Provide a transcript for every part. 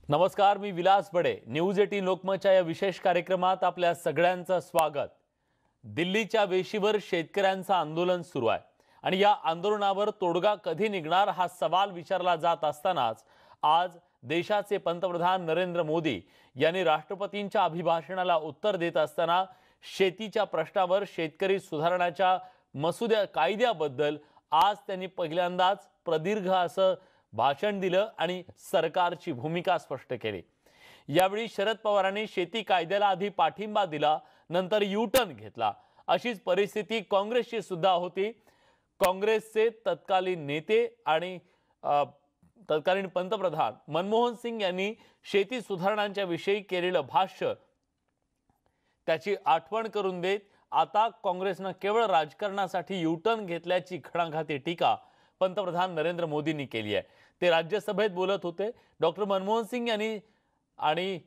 नमस्कार, मी विलास बडे. न्यूज 18 लोकमतच्या या विशेष कार्यक्रमात आपल्या सगळ्यांचं स्वागत. दिल्लीच्या वेशीवर शेतकऱ्यांचं आंदोलन सुरू आहे आणि या आंदोलनावर तोडगा कधी निघणार हा सवाल विचारला जात असतानाच आज देशाचे पंतप्रधान नरेंद्र मोदी यांनी राष्ट्रपतींच्या अभिभाषणाला उत्तर देत असताना शेतीच्या प्रश्नावर शेतकरी सुधारणाच्या मसुद्या कायद्याबद्दल आज त्यांनी पहिल्यांदाच प्रदीर्घ असं भाषण दिलं आणि सरकारची भूमिका स्पष्ट केली. यावेळी शरद पवारांनी शेती कायद्याला आधी पाठिंबा दिला, नंतर यू-टर्न घेतला. अशीच परिस्थिती काँग्रेसची सुद्धा होती. काँग्रेसचे तत्कालीन नेते आणि तत्कालीन पंतप्रधान मनमोहन सिंग यांनी शेती सुधारणांच्या विषयी केलेलं भाष्य त्याची आठवण करून देत आता काँग्रेसनं केवळ राजकारणासाठी यू-टर्न घेतल्याची घणाघाती टीका पंतप्रधान नरेंद्र मोदींनी केली आहे. ते राज्यसभेत बोलत होते. डॉक्टर मनमोहन सिंग यांनी आणि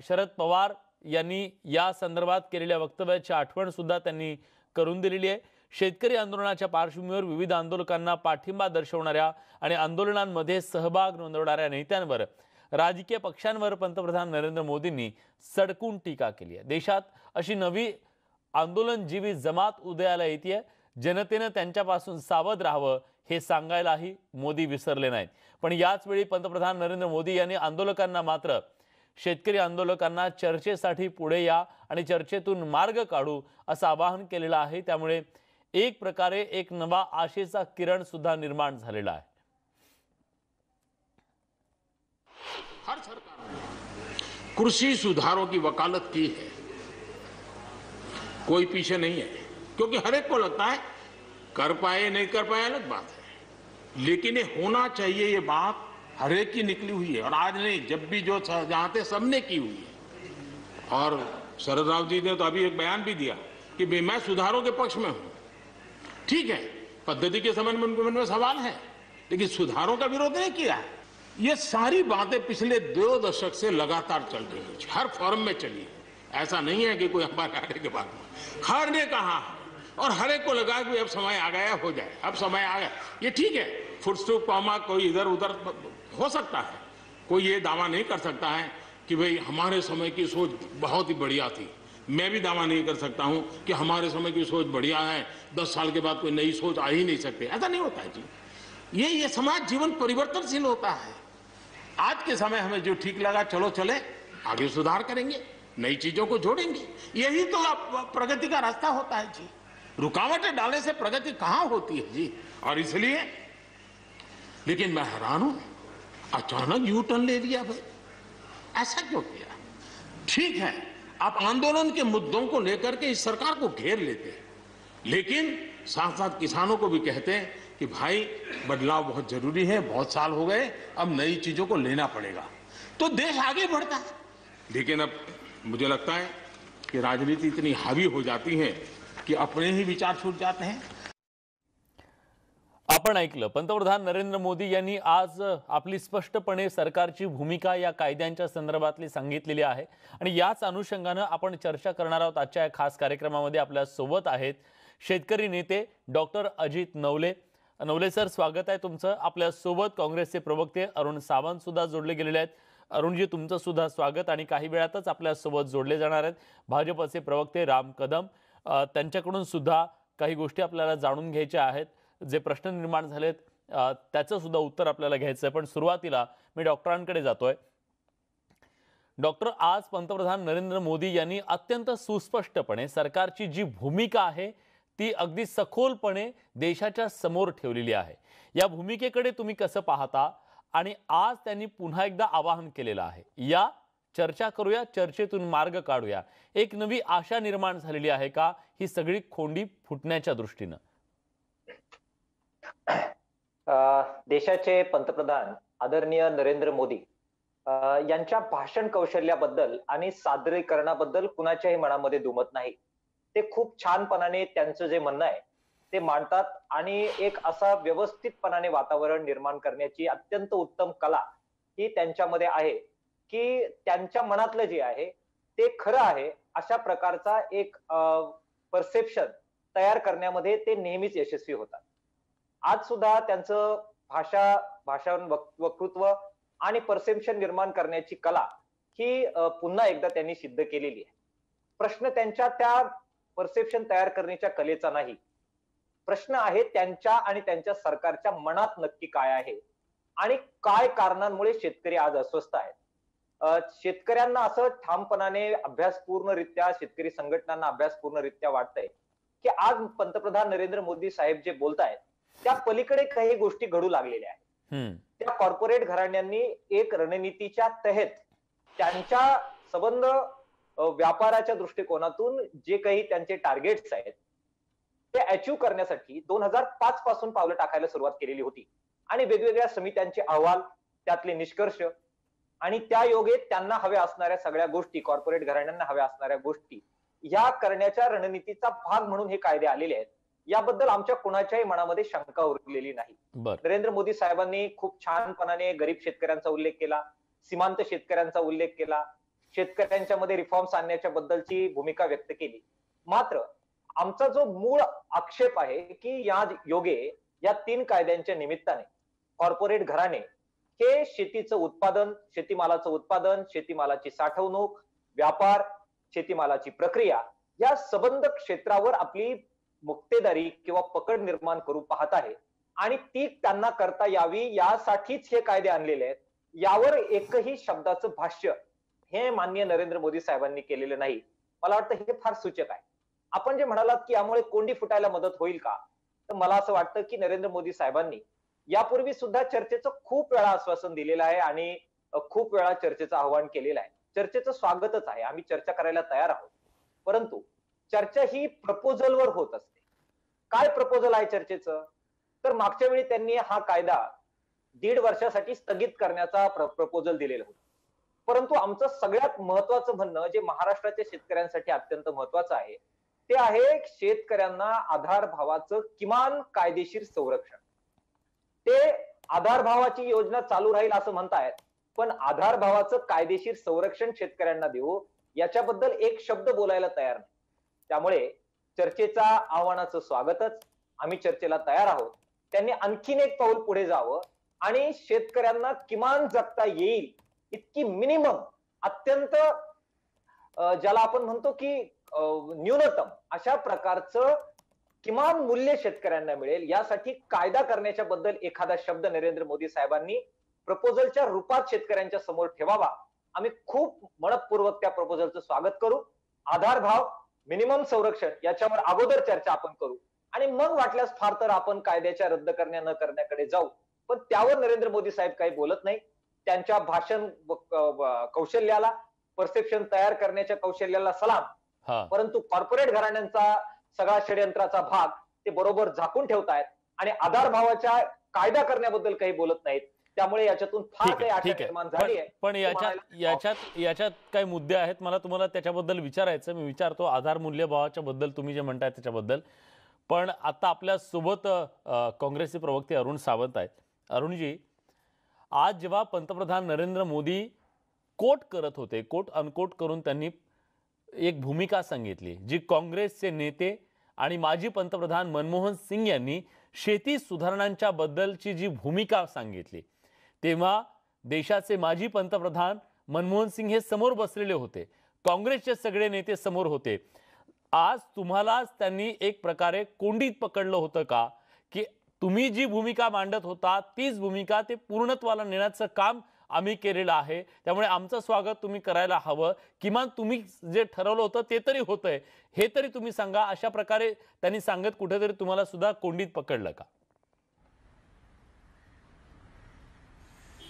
शरद पवार यांनी या संदर्भात केलेल्या वक्तव्याची आठवण सुद्धा त्यांनी करून दिलेली आहे. शेतकरी आंदोलनाच्या पार्श्वभूमीवर विविध आंदोलकांना पाठिंबा दर्शवणाऱ्या आणि आंदोलनांमध्ये सहभाग नोंदवणाऱ्या नेत्यांवर, राजकीय पक्षांवर पंतप्रधान नरेंद्र मोदींनी सडकून टीका केली आहे. देशात अशी नवी आंदोलनजीवी जमात उदयाला येते. जनतेने त्यांच्यापासून सावध राहावं हे सांगायलाही मोदी विसरले नाहीत. पण याच वेळी पंतप्रधान नरेंद्र मोदी यांनी आंदोलकांना मात्र शेतकरी आंदोलकांना चर्चेसाठी पुढे या आणि चर्चेतून मार्ग काढू असं आवाहन केलेलं आहे. त्यामुळे एक प्रकारे एक नवा आशेचा किरण सुद्धा निर्माण झालेला आहे. हर सरकार ने कृषि सुधारों की वकालत की है, कोई पीछे नहीं है, क्योंकि हर एक को लगता है कर पाए नहीं कर पाए अलग बात है, लेकिन ये होना चाहिए, ये बात हर एक की निकली हुई है और आज नहीं, जब भी जो जहां थे सबने की हुई है. और शरद राव जी ने तो अभी एक बयान भी दिया कि मैं सुधारों के पक्ष में हूं. ठीक है, पद्धति के संबंध में सवाल है, लेकिन सुधारों का विरोध नहीं किया है. ये सारी बातें पिछले 2 दशक से लगातार चल रही है, हर फोरम में चली है. ऐसा नहीं है कि कोई हमारे आने के बाद हर ने कहा और हर एक को लगा कि अब समय आ गया, हो जाए, अब समय आ गया. ये ठीक है, फुटस्टॉप कॉमा कोई इधर उधर हो सकता है, कोई ये दावा नहीं कर सकता है कि भाई हमारे समय की सोच बहुत ही बढ़िया थी. मैं भी दावा नहीं कर सकता हूं कि हमारे समय की सोच बढ़िया है, 10 साल के बाद कोई नई सोच आ ही नहीं सकती. ऐसा नहीं होता है जी. ये समाज जीवन परिवर्तनशील होता है. आज के समय हमें जो ठीक लगा चलो चले, आगे सुधार करेंगे, नई चीजों को जोड़ेंगे. यही तो प्रगति का रास्ता होता है जी. रुकावटें डालने से प्रगति कहां होती है जी. और इसलिए, लेकिन मैं हैरान हूं, अचानक यू टर्न ले लिया भाई. ऐसा क्यों किया? ठीक है, आप आंदोलन के मुद्दों को लेकर के इस सरकार को घेर लेते हैं, लेकिन साथ साथ किसानों को भी कहते हैं कि भाई बदलाव बहुत जरूरी है, बहुत साल हो गए, अब नई चीजों को लेना पड़ेगा, तो देश आगे बढ़ता है. लेकिन अब मुझे लगता है कि राजनीति इतनी हावी हो जाती है कि अपने ही विचार छूट जाते हैं. आपण ऐकलं, पंतप्रधान नरेंद्र मोदी यांनी आज आपली स्पष्टपणे सरकारची भूमिका या कायद्यांच्या संदर्भातली सांगितलेली आहे आणि याच अनुषंगाने आपण चर्चा करणार आहोत. आजच्या या खास कार्यक्रमामध्ये आपल्या सोबत आहेत शेतकरी नेते डॉक्टर अजित नवले. नवले सर, स्वागत आहे तुमचं. आपल्या सोबत काँग्रेसचे प्रवक्ते अरुण सावंत सुद्धा जोडले गेलेले आहेत. अरुणजी, तुमचं सुद्धा स्वागत. आणि काही वेळातच आपल्या सोबत जोडले जाणार आहेत भाजपचे प्रवक्ते राम कदम. त्यांच्याकडून सुद्धा काही गोष्टी आपल्याला जाणून घ्यायच्या आहेत. जे प्रश्न निर्माण झालेत त्याचं सुद्धा उत्तर आपल्याला घ्यायचं आहे. पण सुरुवातीला मी डॉक्टरांकडे जातोय. डॉक्टर, आज पंतप्रधान नरेंद्र मोदी यांनी अत्यंत सुस्पष्टपणे सरकारची जी भूमिका आहे ती अगदी सखोलपणे देशाच्या समोर ठेवलेली आहे. या भूमिकेकडे तुम्ही कसं पाहता? आणि आज त्यांनी पुन्हा एकदा आवाहन केलेलं आहे, या चर्चा करूया, चर्चेतून मार्ग काढूया. एक नवी आशा निर्माण झालेली आहे का ही सगळी खोंडी फुटण्याच्या दृष्टीनं? देशाचे पंतप्रधान आदरणीय नरेंद्र मोदी यांच्या भाषण कौशल्याबद्दल आणि सादरीकरणाबद्दल कुणाच्याही मनामध्ये दुमत नाही. ते खूप छानपणाने त्यांचं जे म्हणणं आहे ते मांडतात आणि एक असा व्यवस्थितपणाने वातावरण निर्माण करण्याची अत्यंत उत्तम कला ही त्यांच्यामध्ये आहे की त्यांच्या मनातलं जे आहे ते खरं आहे अशा प्रकारचा एक परसेप्शन तयार करण्यामध्ये ते नेहमीच यशस्वी होतात. आज सुद्धा त्यांचं भाषण वक्तृत्व आणि परसेप्शन निर्माण करण्याची कला ही पुन्हा एकदा त्यांनी सिद्ध केलेली आहे. प्रश्न त्यांच्या त्या परसेप्शन तयार करण्याच्या कलेचा नाही, प्रश्न आहे त्यांच्या आणि त्यांच्या सरकारच्या मनात नक्की काय आहे आणि काय कारणांमुळे शेतकरी आज अस्वस्थ आहेत. शेतकऱ्यांना असं ठामपणाने अभ्यासपूर्णरित्या शेतकरी संघटनांना अभ्यासपूर्णरित्या वाटतंय की आज पंतप्रधान नरेंद्र मोदी साहेब जे बोलतायत त्या पलीकडे काही गोष्टी घडू लागलेल्या आहेत. त्या कॉर्पोरेट घराण्यांनी एक रणनीतीच्या तहत त्यांच्या संबंध व्यापाराच्या दृष्टिकोनातून जे काही त्यांचे टार्गेट्स आहेत ते अचीव्ह करण्यासाठी 2005 पासून पावलं टाकायला सुरुवात केलेली होती आणि वेगवेगळ्या समित्यांचे अहवाल, त्यातले निष्कर्ष आणि त्या योगे त्यांना हव्या असणाऱ्या सगळ्या गोष्टी, कॉर्पोरेट घराण्यांना हव्या असणाऱ्या गोष्टी या करण्याच्या रणनीतीचा भाग म्हणून हे कायदे आलेले आहेत. याबद्दल आमच्या कुणाच्याही मनामध्ये शंका उरलेली नाही. नरेंद्र मोदी साहेबांनी खूप छानपणाने गरीब शेतकऱ्यांचा उल्लेख केला, सीमांत शेतकऱ्यांचा उल्लेख केला, शेतकऱ्यांच्या मध्ये रिफॉर्म्स आणण्याच्या बद्दलची भूमिका व्यक्त केली. मात्र आमचा जो मूळ आक्षेप आहे की या योगे या 3 कायद्यांच्या निमित्ताने कॉर्पोरेट घराणे हे शेतीचं उत्पादन, शेतीमालाचं उत्पादन, शेतीमालाची साठवणूक, व्यापार, शेतीमालाची प्रक्रिया या संबंध क्षेत्रावर आपली मुक्तेदारी किंवा पकड निर्माण करू पाहत आहे आणि ती त्यांना करता यावी यासाठीच हे कायदे आणलेले आहेत. यावर एकही शब्दाचं भाष्य हे माननीय नरेंद्र मोदी साहेबांनी केलेलं नाही. मला वाटतं हे फार सूचक आहे. आपण जे म्हणालात की यामुळे कोंडी फुटायला मदत होईल का, तर मला असं वाटतं की नरेंद्र मोदी साहेबांनी यापूर्वी सुद्धा चर्चेचं खूप वेळा आश्वासन दिलेलं आहे आणि खूप वेळा चर्चेचं आवाहन केलेलं आहे. चर्चेचं स्वागतच आहे, आम्ही चर्चा करायला तयार आहोत. परंतु चर्चा ही प्रपोजलवर होत असते. काय प्रपोजल आहे चर्चेचं, तर मागच्या वेळी त्यांनी हा कायदा 1.5 वर्षासाठी स्थगित करण्याचा प्रपोजल दिलेला होता. परंतु आमचं सगळ्यात महत्वाचं म्हणणं जे महाराष्ट्राच्या शेतकऱ्यांसाठी अत्यंत महत्वाचं आहे ते आहे शेतकऱ्यांना आधार भावाचं किमान कायदेशीर संरक्षण. ते आधार भावाची योजना चालू राहील असं म्हणतायत, पण आधार भावाचं कायदेशीर संरक्षण शेतकऱ्यांना देऊ याच्याबद्दल एक शब्द बोलायला तयार नाही. त्यामुळे चर्चेचा आव्हानाचं स्वागतच, आम्ही चर्चेला तयार आहोत. त्यांनी आणखीन एक पाऊल पुढे जावं आणि शेतकऱ्यांना किमान जगता येईल इतकी मिनिमम, अत्यंत ज्याला आपण म्हणतो की न्यूनतम अशा प्रकारचं किमान मूल्य शेतकऱ्यांना मिळेल यासाठी कायदा करण्याच्या बद्दल एखादा शब्द नरेंद्र मोदी साहेबांनी प्रपोजलच्या रूपात शेतकऱ्यांच्या समोर ठेवावा. आम्ही खूप मनपूर्वक त्या प्रपोजलचं स्वागत करू. आधार भाव, मिनिमम संरक्षण याच्यावर अगोदर चर्चा आपण करू आणि मग वाटल्यास फार तर आपण कायद्याच्या रद्द करण्या न करण्याकडे जाऊ. पण त्यावर नरेंद्र मोदी साहेब काही बोलत नाही. त्यांच्या भाषण कौशल्याला, परसेप्शन तयार करण्याच्या कौशल्याला सलाम, परंतु कॉर्पोरेट घराण्यांचा सगळा षडयंत्राचा भाग ते बरोबर झाकून ठेवतायत आणि आधार भावाच्या कायदा करण्याबद्दल काही बोलत नाहीत. त्यामुळे याच्यातून फार काही आशा निर्माण झाली आहे. पण याच्यात काही मुद्दे आहेत, मला तुम्हाला त्याच्याबद्दल विचारायचं. मी विचारतो आधार मूल्यभावाच्या बद्दल तुम्ही जे म्हणताय त्याच्याबद्दल. पण आता आपल्या सोबत काँग्रेसचे प्रवक्ते अरुण सावंत आहेत. अरुणजी, आज जेव्हा पंतप्रधान नरेंद्र मोदी कोट करत होते, कोट अनकोट करून त्यांनी एक भूमिका सांगितली जी काँग्रेसचे नेते आणि माजी पंतप्रधान मनमोहन सिंग यांनी शेती सुधारणांच्या बद्दलची जी भूमिका सांगितली, तेव्हा देशाचे माजी पंतप्रधान मनमोहन सिंग हे समोर बसलेले होते, काँग्रेसचे सगळे नेते समोर होते. आज तुम्हालाच त्यांनी एक प्रकारे कोंडीत पकडलं होतं का, की तुम्ही जी भूमिका मांडत होता तीच भूमिका ते पूर्णत्वाला नेण्याचं काम आम्ही केलेलं आहे, त्यामुळे आमचं स्वागत तुम्ही करायला हवं, किमान तुम्ही जे ठरवलं होतं ते तरी होतंय हे तरी तुम्ही सांगा, अशा प्रकारे त्यांनी सांगत कुठेतरी तुम्हाला सुद्धा कोंडीत पकडलं का?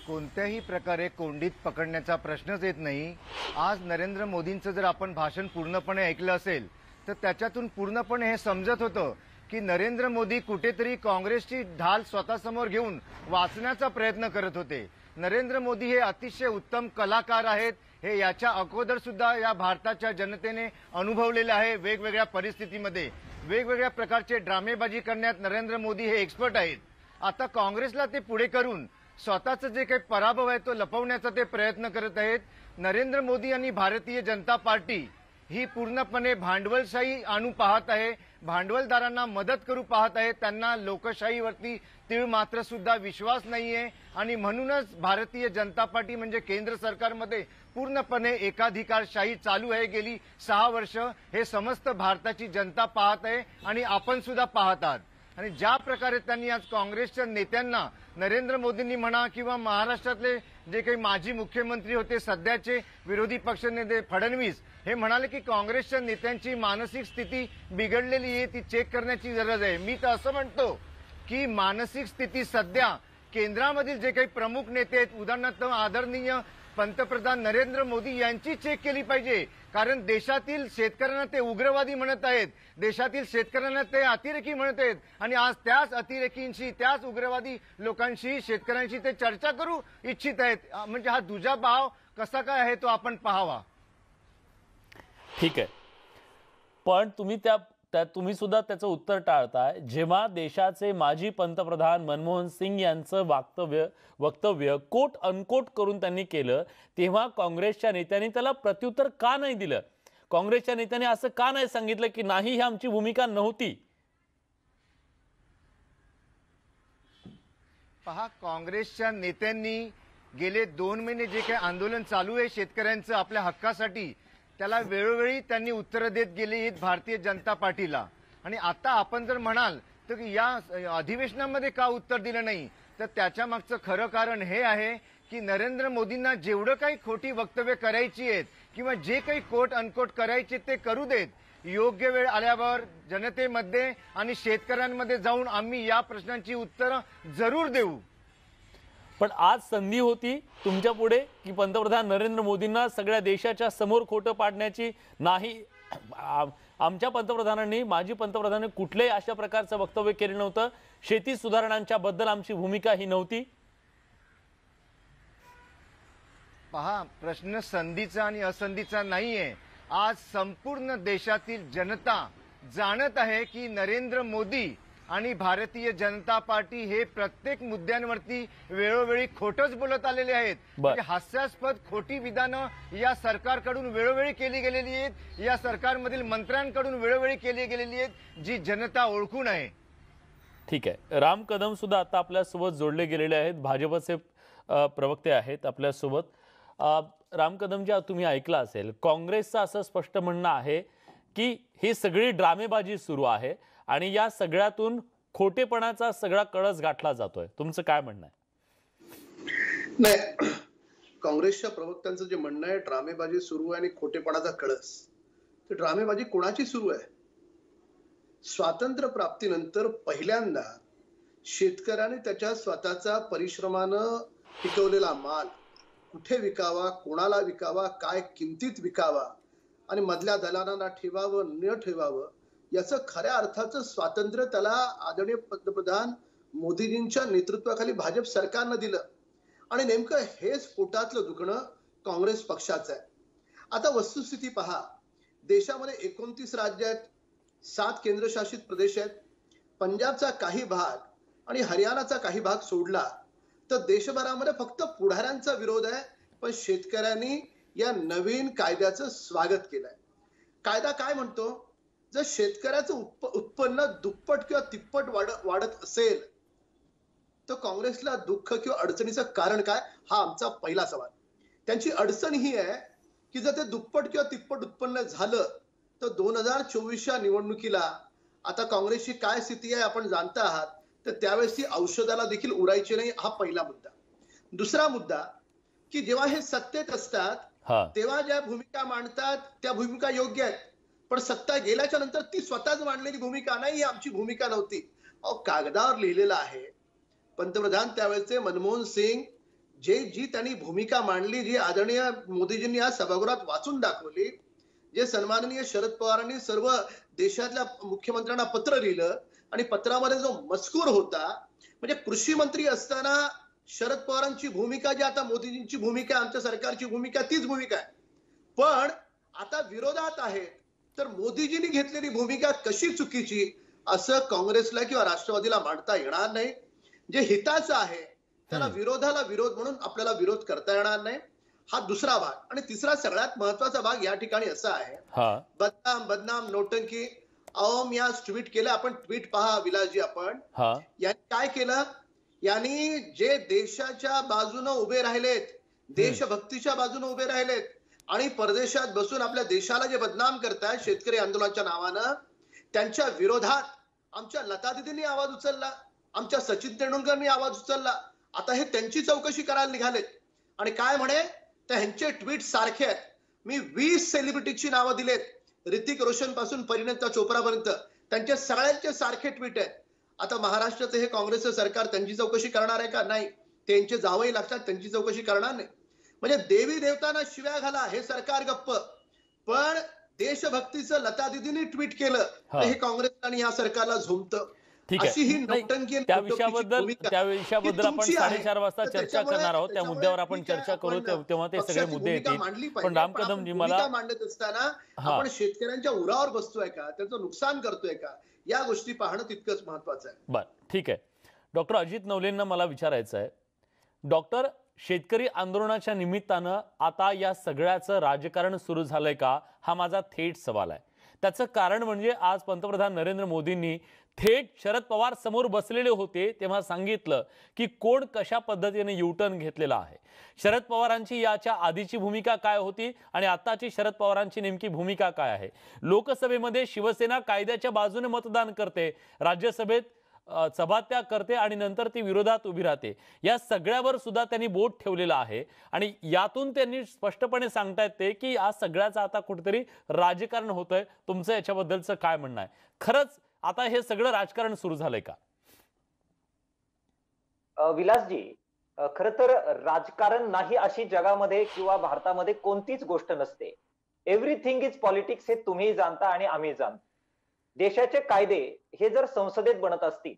कोणत्याही प्रकारे कोंडीत पकडण्याचा प्रश्नच येत नाही. आज नरेंद्र मोदींचं जर आपण भाषण पूर्णपणे ऐकलं असेल तर त्याच्यातून पूर्णपणे हे समजत होतं की नरेंद्र मोदी कुठेतरी काँग्रेसची ढाल स्वतःसमोर घेऊन वाचण्याचा प्रयत्न करत होते. नरेंद्र मोदी हे अतिशय उत्तम कलाकार आहेत, हे याच्या अगोदर सुद्धा या भारताच्या जनतेने अनुभवलेलं आहे. वेगवेगळ्या परिस्थितीमध्ये वेगवेगळ्या प्रकारचे ड्रामेबाजी करण्यात नरेंद्र मोदी हे एक्सपर्ट आहेत. आता काँग्रेसला ते पुढे करून स्वतःचं जे काही पराभव आहे तो लपवण्याचा ते प्रयत्न करत आहेत. नरेंद्र मोदी आणि भारतीय जनता पार्टी ही पूर्णपणे भांडवलशाही आणू पाहत आहे, भांडवलदारांना मदत करू पाहत आहे. त्यांना लोकशाहीवरती तीळ मात्र सुद्धा विश्वास नाहीये आणि म्हणूनच भारतीय जनता पार्टी म्हणजे केंद्र सरकारमध्ये पूर्णपणे एकाधिकारशाही चालू आहे. गेली 6 वर्ष हे समस्त भारताची जनता पाहत आहे आणि आपण सुद्धा पाहत आहात. आणि ज्या प्रकारे त्यांनी आज काँग्रेसच्या नेत्यांना, नरेंद्र मोदींनी म्हणा किंवा महाराष्ट्रातले जे काही माजी मुख्यमंत्री होते, सध्याचे विरोधी पक्षनेते फडणवीस, हे म्हणाले की काँग्रेसच्या नेत्यांची मानसिक स्थिती बिघडलेली आहे, ती चेक करण्याची गरज आहे. मी तर असं म्हणतो की मानसिक स्थिती सध्या केंद्रामधील जे काही प्रमुख नेते आहेत, उदाहरणार्थ आदरणीय पंतप्रधान नरेंद्र मोदी यांची चेक केली पाहिजे. कारण देशातील शेतकऱ्यांना ते उग्रवादी म्हणत आहेत, देशातील शेतकऱ्यांना ते अतिरेकी म्हणत आहेत आणि आज त्याच अतिरेकींशी, त्याच उग्रवादी लोकांशी, शेतकऱ्यांशी ते चर्चा करू इच्छित आहेत. म्हणजे हा दुजाभाव कसा काय आहे तो आपण पाहावा. ठीक आहे, पण तुम्ही सुद्धा त्याचं उत्तर टाळताय. जेव्हा देशाचे माजी पंतप्रधान मनमोहन सिंग यांचं वक्तव्य कोट अनकोट करून त्यांनी केलं, तेव्हा काँग्रेसच्या नेत्यांनी त्याला प्रत्युत्तर का नाही दिलं? काँग्रेसच्या नेत्यांनी असं का नाही सांगितलं की नाही, ही आमची भूमिका नव्हती? पहा, काँग्रेसच्या नेत्यांनी गेले 2 महिने जे काही आंदोलन चालू आहे शेतकऱ्यांचं आपल्या हक्कासाठी, त्याला वेळोवेळी त्यांनी उत्तरं देत गेली भारतीय जनता पार्टीला. आणि आता आपण जर म्हणाल तर या अधिवेशनामध्ये का उत्तर दिलं नाही, तर त्याच्या मागचं खरं कारण हे आहे की नरेंद्र मोदींना जेवढं काही खोटी वक्तव्य करायची आहेत किंवा जे काही कोट अनकोट करायचे ते करू देत. योग्य वेळ आल्यावर जनतेमध्ये आणि शेतकऱ्यांमध्ये जाऊन आम्ही या प्रश्नांची उत्तरं जरूर देऊ. पण आज संधी होती तुमच्या पुढे की पंतप्रधान नरेंद्र मोदींना सगळ्या देशाच्या समोर खोटं पाडण्याची. नाही, आमच्या पंतप्रधानांनी, माजी पंतप्रधानांनी कुठल्याही अशा प्रकारचं वक्तव्य केलं नव्हतं. शेती सुधारणांच्या बद्दल आमची भूमिका ही नव्हती. पहा, प्रश्न संधीचा आणि असंधीचा नाहीये. आज संपूर्ण देशातील जनता जाणत आहे की नरेंद्र मोदी आणि भारतीय जनता पार्टी हे प्रत्येक मुद्द्यांवरती वेळोवेळी खोटच बोलत आलेले आहेत. म्हणजे हास्यास्पद खोटी विधानं या सरकारकडून वेळोवेळी केली गेलेली आहेत, या सरकारमधील मंत्र्यांकडून वेळोवेळी केली गेलेली आहेत, जी जनता ओळखून आहे. ठीक आहे, राम कदम सुद्धा आता आपल्यासोबत जोडले गेलेले आहेत, भाजपचे प्रवक्ते आहेत आपल्यासोबत. राम कदमजी, तुम्ही ऐकलं असेल, काँग्रेसचं असं स्पष्ट म्हणणं आहे की ही सगळी ड्रामेबाजी सुरू आहे आणि या सगळ्यातून खोटेपणाचा सगळा कळस गाठला जातोय. तुमचं काय म्हणणं आहे? नाही, काँग्रेसच्या प्रवक्त्यांचं जे म्हणणं आहे ड्रामेबाजी सुरू आहे आणि खोटेपणाचा कळस, तर ड्रामेबाजी कोणाची सुरू आहे? स्वातंत्र्य प्राप्तीनंतर पहिल्यांदा शेतकऱ्याने त्याच्या स्वतःचा परिश्रमानं पिकवलेला माल कुठे विकावा, कोणाला विकावा, काय किमतीत विकावा आणि मधल्या दलालांना ठेवावं न ठेवावं, याचं खऱ्या अर्थाचं स्वातंत्र्य त्याला आदरणीय पंतप्रधान मोदीजींच्या नेतृत्वाखाली भाजप सरकारनं दिलं. आणि नेमकं हेच पोटातलं दुखणं काँग्रेस पक्षाचं आहे. आता वस्तुस्थिती पहा, देशामध्ये 29 राज्य आहेत, 7 केंद्रशासित प्रदेश आहेत. पंजाबचा काही भाग आणि हरियाणाचा काही भाग सोडला तर देशभरामध्ये फक्त पुढाऱ्यांचा विरोध आहे, पण शेतकऱ्यांनी या नवीन कायद्याचं स्वागत केलंय. कायदा काय म्हणतो? जर शेतकऱ्याचं उत्पन्न दुप्पट किंवा तिप्पट वाढत असेल तर काँग्रेसला दुःख किंवा अडचणीचं कारण काय, हा आमचा पहिला सवाल. त्यांची अडचण ही आहे की जर ते दुप्पट किंवा तिप्पट उत्पन्न झालं तर 2024च्या निवडणुकीला आता काँग्रेसची काय स्थिती आहे आपण जाणता आहात, तर त्यावेळेस ती औषधाला देखील उरायची नाही, हा पहिला मुद्दा. दुसरा मुद्दा की जेव्हा हे सत्तेत असतात तेव्हा ज्या भूमिका मांडतात त्या भूमिका योग्य आहेत, पण सत्ता गेल्याच्या नंतर ती स्वतःच मांडलेली भूमिका नाही, ही आमची भूमिका नव्हती. कागदावर लिहिलेलं आहे. पंतप्रधान त्यावेळेचे मनमोहन सिंग जी त्यांनी भूमिका मांडली, जी आदरणीय मोदीजींनी आज सभागृहात वाचून दाखवली, जे सन्माननीय शरद पवारांनी सर्व देशातल्या मुख्यमंत्र्यांना पत्र लिहिलं आणि पत्रामध्ये जो मजकूर होता, म्हणजे कृषी मंत्री असताना शरद पवारांची भूमिका जी आता मोदीजींची भूमिका, आमच्या सरकारची भूमिका तीच भूमिका आहे. पण आता विरोधात आहे तर मोदीजींनी घेतलेली भूमिका कशी चुकीची असं काँग्रेसला किंवा राष्ट्रवादीला मांडता येणार नाही. जे हिताचं आहे त्याला विरोधाला विरोध म्हणून आपल्याला विरोध करता येणार नाही. हा दुसरा भाग. आणि तिसरा सगळ्यात महत्वाचा भाग या ठिकाणी असा आहे, हा बदनाम बदनाम नोटंकी. अहो मी आज ट्विट केलं, आपण ट्विट पहा विलासजी. आपण हा यांनी काय केलं, यांनी जे देशाच्या बाजूने उभे राहिलेत, देशभक्तीच्या बाजूने उभे राहिलेत आणि परदेशात बसून आपल्या देशाला जे बदनाम करतायत शेतकरी आंदोलनाच्या नावानं, त्यांच्या विरोधात आमच्या लता दिदींनी आवाज उचलला, आमच्या सचिन तेंडुलकरनी आवाज उचलला. आता हे त्यांची चौकशी करायला निघालेत आणि काय म्हणे, तर ह्यांचे ट्विट सारखे आहेत. मी 20 सेलिब्रिटीची नावं दिलेत, ऋतिक रोशन पासून परिणीता चोप्रा पर्यंत, त्यांचे सगळ्यांचे सारखे ट्विट आहेत. आता महाराष्ट्राचं हे काँग्रेसचं सरकार त्यांची चौकशी करणार आहे का? नाही. त्यांचे जावई लागतात, त्यांची चौकशी करणार नाही. म्हणजे देवी देवतांना शिव्या घाला, हे सरकार गप्प. पण देशभक्तीचं लता दिदींनी ट्विट केलं तर हे काँग्रेस आणि या सरकारला झोमतं. ठीक अशी ही आहे. नौटंकी आणि त्या कटोकटीची विषयाबद्दल भूमिका त्या विषयाबद्दल ही आपण तुमची आहे. 4:30 वाजता तर चर्चा त्याच्यामुळे- करणार आहोत. त्या त्याच्यामुळे मुद्द्यावर आपण ठीक आहे, चर्चा करू, आपण तेव्हा ते सगळे पक्षाची मुद्दे भूमिका येतील. मांडली पण पाहिजे. राम पण आपण कदमजी भूमिका मला मांडत असताना हा. आपण शेतकऱ्यांच्या उरावर बसतोय का, त्याचं नुकसान करतोय का, या गोष्टी पाहणं तितकंच महत्वाचं आहे. बर ठीक आहे. डॉक्टर अजित नवलेंना मला विचारायचं आहे, डॉक्टर, शेतकरी आंदोलनाच्या निमित्तानं आता या सगळ्याचं राजकारण सुरू झालंय का, हा माझा थेट सवाल आहे. त्याचं कारण म्हणजे आज पंतप्रधान नरेंद्र मोदींनी थेट शरद पवार समोर बसलेले होते तेव्हा सांगितलं की कोण कशा पद्धतीने युटर्न घेतलेला आहे. शरद पवारांची याच्या आधीची भूमिका काय होती आणि आताची शरद पवारांची नेमकी भूमिका काय आहे. लोकसभेमध्ये शिवसेना कायद्याच्या बाजूने मतदान करते, राज्यसभेत सभात्याग करते आणि नंतर ती विरोधात उभी राहते. या सगळ्यावर सुद्धा त्यांनी बोट ठेवलेलं आहे आणि यातून त्यांनी स्पष्टपणे सांगतायत ते की या सगळ्याचं आता कुठेतरी राजकारण होतंय. तुमचं याच्याबद्दलचं काय म्हणणं आहे? खरंच आता हे सगळं राजकारण सुरू झालंय का? विलासजी, खर तर राजकारण नाही अशी जगामध्ये किंवा भारतामध्ये कोणतीच गोष्ट नसते. एव्हरीथिंग इज पॉलिटिक्स, हे तुम्ही जाणता आणि आम्ही जाणतो. देशाचे कायदे हे जर संसदेत बनत असतील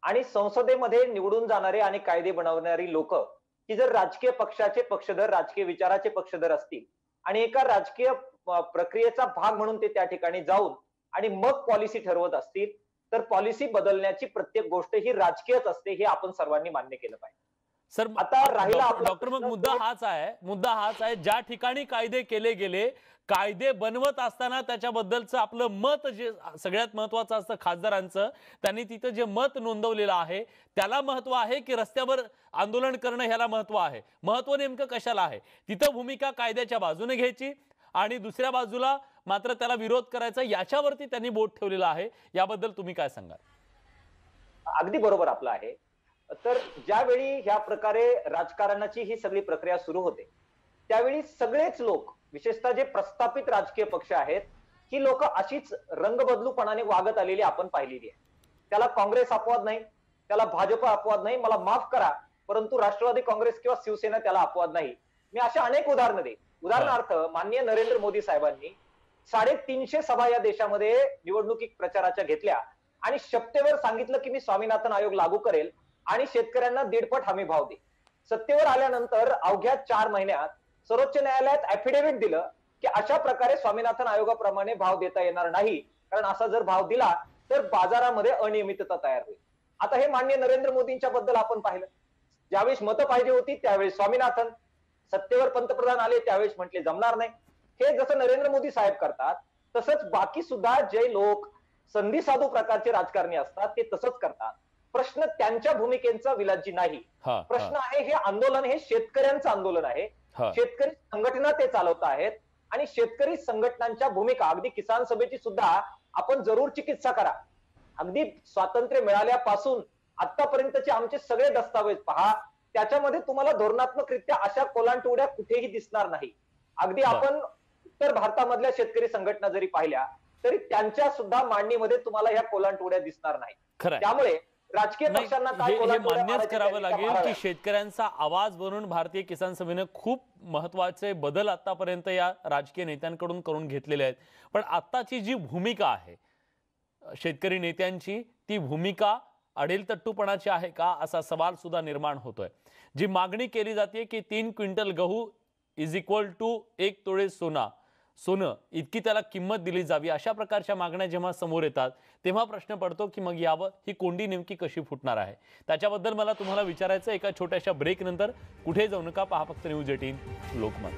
आणि संसदेमध्ये निवडून जाणारे आणि कायदे बनवणारी लोक ही जर राजकीय पक्षाचे पक्षधर, राजकीय विचाराचे पक्षधर असतील आणि एका राजकीय प्रक्रियेचा भाग म्हणून ते त्या ठिकाणी जाऊन आणि मग पॉलिसी ठरवत असतील, तर पॉलिसी बदलण्याची प्रत्येक गोष्ट ही राजकीयच असते, हे आपण सर्वांनी मान्य केलं पाहिजे. सर आता राहिला आपला डॉक्टर, मग प्रश्न मुद्दा हाच आहे ज्या ठिकाणी कायदे केले गेले, कायदे बनवत असताना त्याच्याबद्दलचं आपलं मत जे सगळ्यात महत्वाचं असतं खासदारांचं, त्यांनी तिथं जे मत नोंदवलेलं आहे त्याला महत्व आहे की रस्त्यावर आंदोलन करणं ह्याला महत्व आहे? महत्व नेमकं कशाला आहे? तिथं भूमिका कायद्याच्या बाजूने घ्यायची आणि दुसऱ्या बाजूला मात्र त्याला विरोध करायचा, याच्यावरती त्यांनी बोट ठेवलेलं आहे. याबद्दल तुम्ही काय सांगाल? अगदी बरोबर आपलं आहे. तर ज्यावेळी ह्या प्रकारे राजकारणाची ही सगळी प्रक्रिया सुरू होते त्यावेळी सगळेच लोक, विशेषतः जे प्रस्थापित राजकीय पक्ष आहेत, ही लोक अशीच रंगबदलूपणाने वागत आलेली आपण पाहिलेली आहे. त्याला काँग्रेस अपवाद नाही, त्याला भाजप अपवाद नाही, मला माफ करा परंतु राष्ट्रवादी काँग्रेस किंवा शिवसेना त्याला अपवाद नाही. मी अशा अनेक उदाहरणं देईन. उदाहरणार्थ, माननीय नरेंद्र मोदी साहेबांनी 350 सभा या देशामध्ये निवडणुकी प्रचाराच्या घेतल्या आणि शपथेवर सांगितलं की मी स्वामीनाथन आयोग लागू करेल आणि शेतकऱ्यांना 1.5 हमी भाव दे. सत्तेवर आल्यानंतर अवघ्या 4 महिन्यात सर्वोच्च न्यायालयात ऍफिडेव्हिट दिलं की अशा प्रकारे स्वामीनाथन आयोगाप्रमाणे भाव देता येणार नाही, कारण असा जर भाव दिला तर बाजारामध्ये अनियमितता तयार होईल. आता हे माननीय नरेंद्र मोदींच्या बद्दल आपण पाहिलं. ज्यावेळेस मतं पाहिजे होती त्यावेळेस स्वामीनाथन, सत्तेवर पंतप्रधान आले त्यावेळेस म्हटले जमणार नाही. हे जसं नरेंद्र मोदी साहेब करतात तसंच बाकी सुद्धा जे लोक संधी साधू प्रकारचे राजकारणी असतात ते तसंच करतात. प्रश्न त्यांच्या भूमिकेचा विलाजी नाही. प्रश्न आहे हे आंदोलन हे शेतकऱ्यांचं आंदोलन आहे. शेतकरी संघटना ते चालवत आहेत आणि शेतकरी संघटनांच्या भूमिका, अगदी किसान सभेची सुद्धा आपण जरूर चिकित्सा करा. अगदी स्वातंत्र्य मिळाल्यापासून आतापर्यंतचे आमचे सगळे दस्तावेज पहा, त्याच्यामध्ये तुम्हाला धोरणात्मकरित्या अशा कोलांटुड्या कुठेही दिसणार नाही. अगदी आपण उत्तर भारतामधल्या शेतकरी संघटना जरी पाहिल्या तरी त्यांच्या सुद्धा मांडणीमध्ये तुम्हाला ह्या कोलांटुड्या दिसणार नाही. त्यामुळे राजकीय पक्षांना हे मान्यच करावं लागेल की शेतकऱ्यांचा आवाज बनून भारतीय किसान सभेने खूप महत्वाचे बदल आतापर्यंत या राजकीय नेत्यांकडून करून घेतलेले आहेत. पण आताची जी भूमिका आहे शेतकरी नेत्यांची, ती भूमिका अडेलतट्टूपणाची आहे का, असा सवाल सुद्धा निर्माण होतोय. जी मागणी केली जाते की 3 क्विंटल गहू इज इक्वल टू 1 तोळे सोना, सोनं इतकी त्याला किंमत दिली जावी, अशा प्रकारच्या मागण्या जेव्हा समोर येतात तेव्हा प्रश्न पडतो की मग यावर ही कोंडी नेमकी कशी फुटणार आहे. त्याच्याबद्दल मला तुम्हाला विचारायचं. एका छोट्याशा ब्रेक नंतर कुठे जाऊ नका, पहा फक्त न्यूज 18 लोकमत.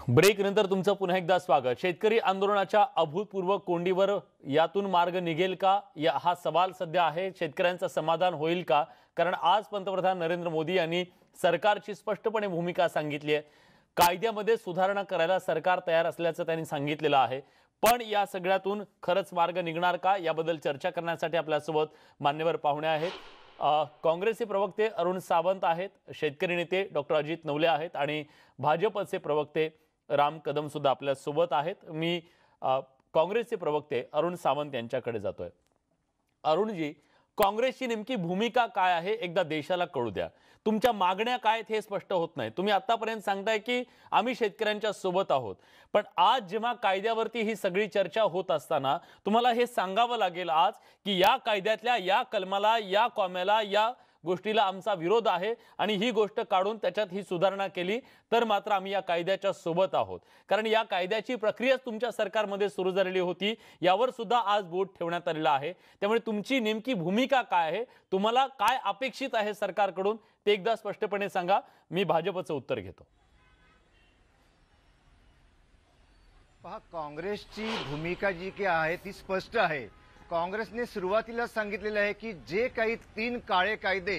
ब्रेक नंतर तुमचं पुन्हा एकदा स्वागत. शेतकरी आंदोलनाच्या अभूतपूर्व कोंडीवर यातून मार्ग निघेल का, हा सवाल सध्या आहे. शेतकऱ्यांचं समाधान होईल का? कारण आज पंतप्रधान नरेंद्र मोदी यांनी सरकारची स्पष्टपणे भूमिका सांगितली आहे. कायद्यामध्ये सुधारणा करायला सरकार तयार असल्याचं त्यांनी सांगितलेलं आहे. पण या सगळ्यातून खरंच मार्ग निघणार का, याबद्दल चर्चा करण्यासाठी आपल्यासोबत मान्यवर पाहुणे आहेत. काँग्रेसचे प्रवक्ते अरुण सावंत आहेत, शेतकरी नेते डॉक्टर अजित नवले आहेत आणि भाजपचे प्रवक्ते राम कदम सुद्धा आपल्या सोबत आहेत. मी काँग्रेसचे प्रवक्ते अरुण सावंत यांच्याकडे जातोय. अरुणजी, काँग्रेसची नेमकी भूमिका काय आहे एकदा देशाला कळू द्या. तुमच्या मागण्या काय आहेत हे स्पष्ट होत नाही. तुम्ही आतापर्यंत सांगताय की आम्ही शेतकऱ्यांच्या सोबत आहोत, पण आज जेव्हा कायद्यावरती ही सगळी चर्चा होत असताना तुम्हाला हे सांगावं लागेल आज की या कायद्यातल्या या कलमाला, या कॉम्याला, या गोष्टीला आमचा विरोध आहे आणि ही गोष्ट काढून त्याच्यात ही सुधारणा केली तर मात्र आम्ही या कायद्याच्या सोबत आहोत. कारण या कायद्याची प्रक्रिया तुमच्या सरकारमध्ये सुरू झालेली होती, यावर सुद्धा आज बोट ठेवण्यात आलेला आहे. त्यामुळे तुमची नेमकी भूमिका काय आहे, तुम्हाला काय अपेक्षित आहे सरकारकडून, ते एकदा स्पष्टपणे सांगा. मी भाजपचं उत्तर घेतो. पहा, काँग्रेसची भूमिका जी काही आहे ती स्पष्ट आहे. काँग्रेसने सुरुवातीला सांगितलेलं आहे की जे काही 3 काळे कायदे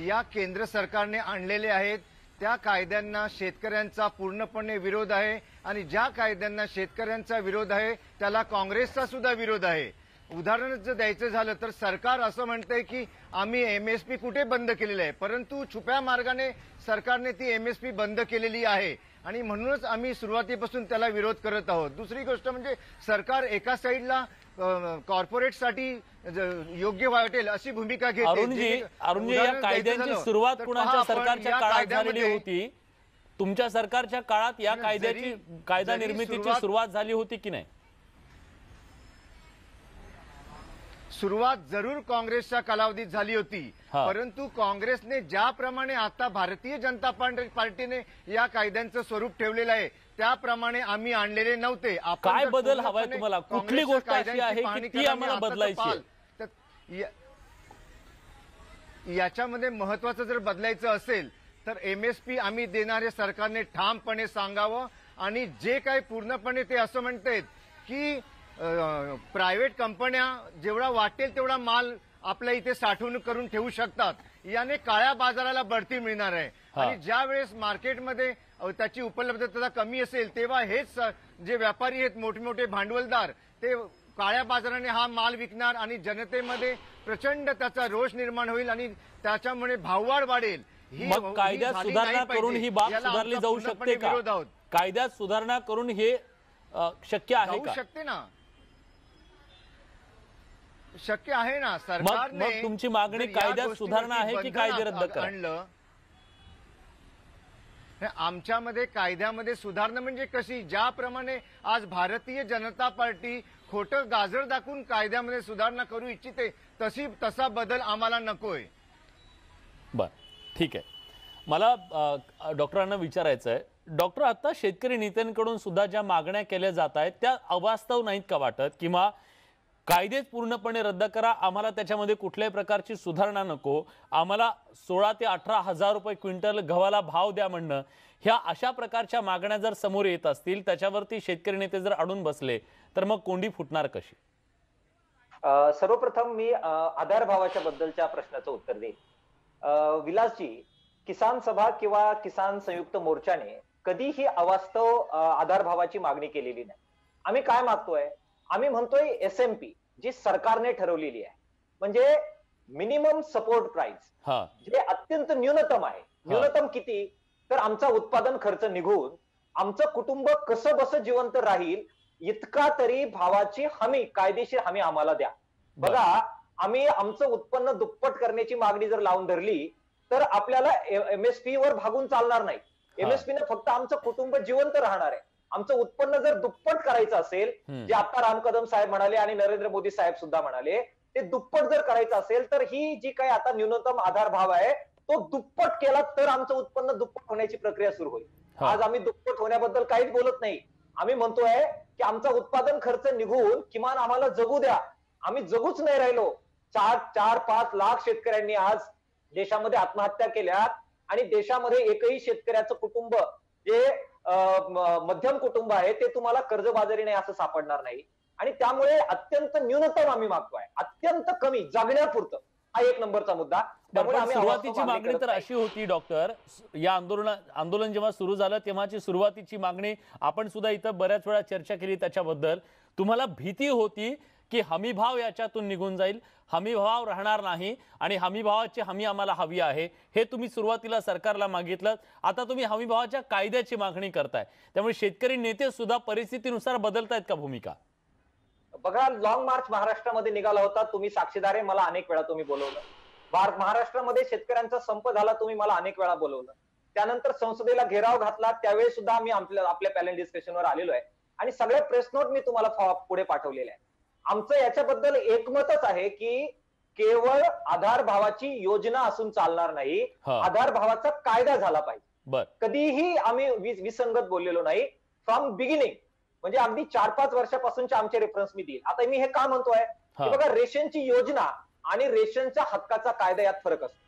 या केंद्र सरकारने आणलेले आहेत त्या कायद्यांना शेतकऱ्यांचा पूर्णपणे विरोध आहे आणि ज्या कायद्यांना शेतकऱ्यांचा विरोध आहे त्याला काँग्रेसचा सुद्धा विरोध आहे. उदाहरण जर द्यायचं झालं तर सरकार असं म्हणतंय की आम्ही एमएसपी कुठे बंद केलेलं आहे, परंतु छुप्या मार्गाने सरकारने ती एमएसपी बंद केलेली आहे आणि म्हणूनच आम्ही सुरुवातीपासून त्याला विरोध करत आहोत. दुसरी गोष्ट म्हणजे सरकार एका साईडला कॉर्पोरेटसाठी योग्य वाटेल अशी भूमिका घेते. अरुणजी, या कायद्यांची सुरुवात कुणाच्या सरकारच्या काळात झालेली होती? तुमच्या सरकारच्या काळात या कायद्याची कायदा निर्मितीची सुरुवात झाली होती की नाही? सुरुवात जरूर काँग्रेसच्या कालावधीत झाली होती, परंतु काँग्रेसने ज्याप्रमाणे आता भारतीय जनता पार्टीने या कायद्यांचं स्वरूप ठेवलेलं आहे त्याप्रमाणे आम्ही आणलेले नव्हते. काय बदल हवाय तुम्हाला? कुठली गोष्ट अशी आहे की ती आम्हाला बदलायची? याच्यामध्ये महत्वाचं जर बदलायचं असेल तर एमएसपी आम्ही देणारे सरकारने ठामपणे सांगावं आणि जे काही पूर्णपणे ते असं म्हणतात की प्रायव्हेट कंपन्या जेवढा वाटेल तेवढा माल आपल्या इथे साठवणूक करून ठेवू शकतात, याने काळ्या बाजाराला बढती मिळणार आहे. आणि ज्या वेळेस मार्केटमध्ये त्याची उपलब्धता कमी असेल तेव्हा हेच जे व्यापारी आहेत, मोठमोठे भांडवलदार, ते काळ्या बाजाराने हा माल विकणार आणि जनतेमध्ये प्रचंड त्याचा रोष निर्माण होईल आणि त्याच्यामुळे भाववाढ वाढेल. मग कायद्यात सुधारणा करून ही बाब सुधारली जाऊ शकते का? कायद्यात सुधारणा करून हे शक्य आहे का? शकते ना, शक्य आहे ना. सरकारने मग तुमची मागणी कायद्यात सुधारणा आहे की कायदे रद्द करा? आमच्यामध्ये कायद्यामध्ये सुधारणा म्हणजे कशी? ज्याप्रमाणे आज भारतीय जनता पार्टी खोटं गाजर दाखवून कायद्यामध्ये सुधारणा करू इच्छिते तसा बदल आम्हाला नकोय. बर, ठीक आहे. मला डॉक्टरांना विचारायचं आहे, डॉक्टर, आता शेतकरी नेत्यांकडून सुद्धा ज्या मागण्या केल्या जात आहेत त्या अवास्तव नाहीत का वाटत? किंवा कायदेच पूर्णपणे रद्द करा, आम्हाला त्याच्यामध्ये कुठल्याही प्रकारची सुधारणा नको, आम्हाला 16 ते 18 हजार रुपये क्विंटल गव्हाला भाव द्या म्हणणं, ह्या अशा प्रकारच्या मागण्या जर समोर येत असतील त्याच्यावरती शेतकरी नेते जर अडून बसले तर मग कोंडी फुटणार कशी? सर्वप्रथम मी आधार भावाच्या बद्दलच्या प्रश्नाचं उत्तर देईन. विलासजी, किसान सभा किंवा किसान संयुक्त मोर्चाने कधीही अवास्तव आधार भावाची मागणी केलेली नाही. आम्ही काय मागतोय? आम्ही म्हणतोय एसएमपी जी सरकारने ठरवलेली आहे, म्हणजे मिनिमम सपोर्ट प्राइस, जे अत्यंत न्यूनतम आहे. न्यूनतम किती? तर आमचा उत्पादन खर्च निघून आमचं कुटुंब कसं बस जिवंत राहील इतका तरी भावाची हमी, कायदेशीर हमी आम्हाला द्या. बघा, आम्ही आमचं उत्पन्न दुप्पट करण्याची मागणी जर लावून धरली तर आपल्याला एमएसपी वर भागून चालणार नाही. एमएसपी ने फक्त आमचं कुटुंब जिवंत राहणार आहे. आमचं उत्पन्न जर दुप्पट करायचं असेल, जे आता राम कदम साहेब म्हणाले आणि नरेंद्र मोदी साहेब सुद्धा म्हणाले, ते दुप्पट जर करायचं असेल तर ही जी काही आता न्यूनतम आधार भाव आहे तो दुप्पट केला तर आमचं उत्पन्न दुप्पट होण्याची प्रक्रिया सुरू होईल. आज आम्ही दुप्पट होण्याबद्दल काहीच बोलत नाही. आम्ही म्हणतोय की आमचा उत्पादन खर्च निघून किमान आम्हाला जगू द्या. आम्ही जगूच नाही राहिलो. 4-5 लाख शेतकऱ्यांनी आज देशामध्ये आत्महत्या केल्या आणि देशामध्ये एकही शेतकऱ्याचं कुटुंब जे मध्यम कुटुंब आहे ते तुम्हाला कर्जबाजारी नाही असं सापडणार नाही. आणि त्यामुळे अत्यंत न्यूनतम आम्ही मागतोय, अत्यंत कमी जगण्यापुरतं. हा एक नंबरचा मुद्दा. त्यामुळे आम्ही सुरुवातीची मागणी तर अशी होती डॉक्टर, या आंदोलन जेव्हा सुरू झालं तेव्हाची सुरुवातीची मागणी आपण सुद्धा इथं बऱ्याच वेळा चर्चा केली त्याच्याबद्दल. तुम्हाला भीती होती की हमी भाव याच्यातून निघून जाईल, हमी भाव राहणार नाही आणि हमी भावाची हमी आम्हाला हवी आहे, हे तुम्ही सुरुवातीला सरकारला मागितलं. आता तुम्ही हमी भावाच्या कायद्याची मागणी करताय, त्यामुळे शेतकरी नेते सुद्धा परिस्थितीनुसार बदलतायत का भूमिका? बघा, लॉंग मार्च महाराष्ट्रामध्ये निघाला होता, तुम्ही साक्षीदार आहे, मला अनेक वेळा तुम्ही बोलवलं. महाराष्ट्रामध्ये शेतकऱ्यांचा संप झाला, तुम्ही मला अनेक वेळा बोलवलं. त्यानंतर संसदेला घेराव घातला, त्यावेळेस सुद्धा आम्ही आपल्या पॅनल डिस्कशनवर आलेलो आहे आणि सगळे प्रेस नोट मी तुम्हाला पुढे पाठवलेले आहे. आमचं याच्याबद्दल एकमतच आहे की केवळ आधार भावाची योजना असून चालणार नाही, आधार भावाचा कायदा झाला पाहिजे. कधीही आम्ही विसंगत बोललेलो नाही फ्रॉम बिगिनिंग. म्हणजे अगदी 4-5 वर्षापासूनचे आमचे रेफरन्स मी देईल. आता मी हे का म्हणतोय की बघा, रेशनची योजना आणि रेशनच्या हक्काचा कायदा यात फरक असतो.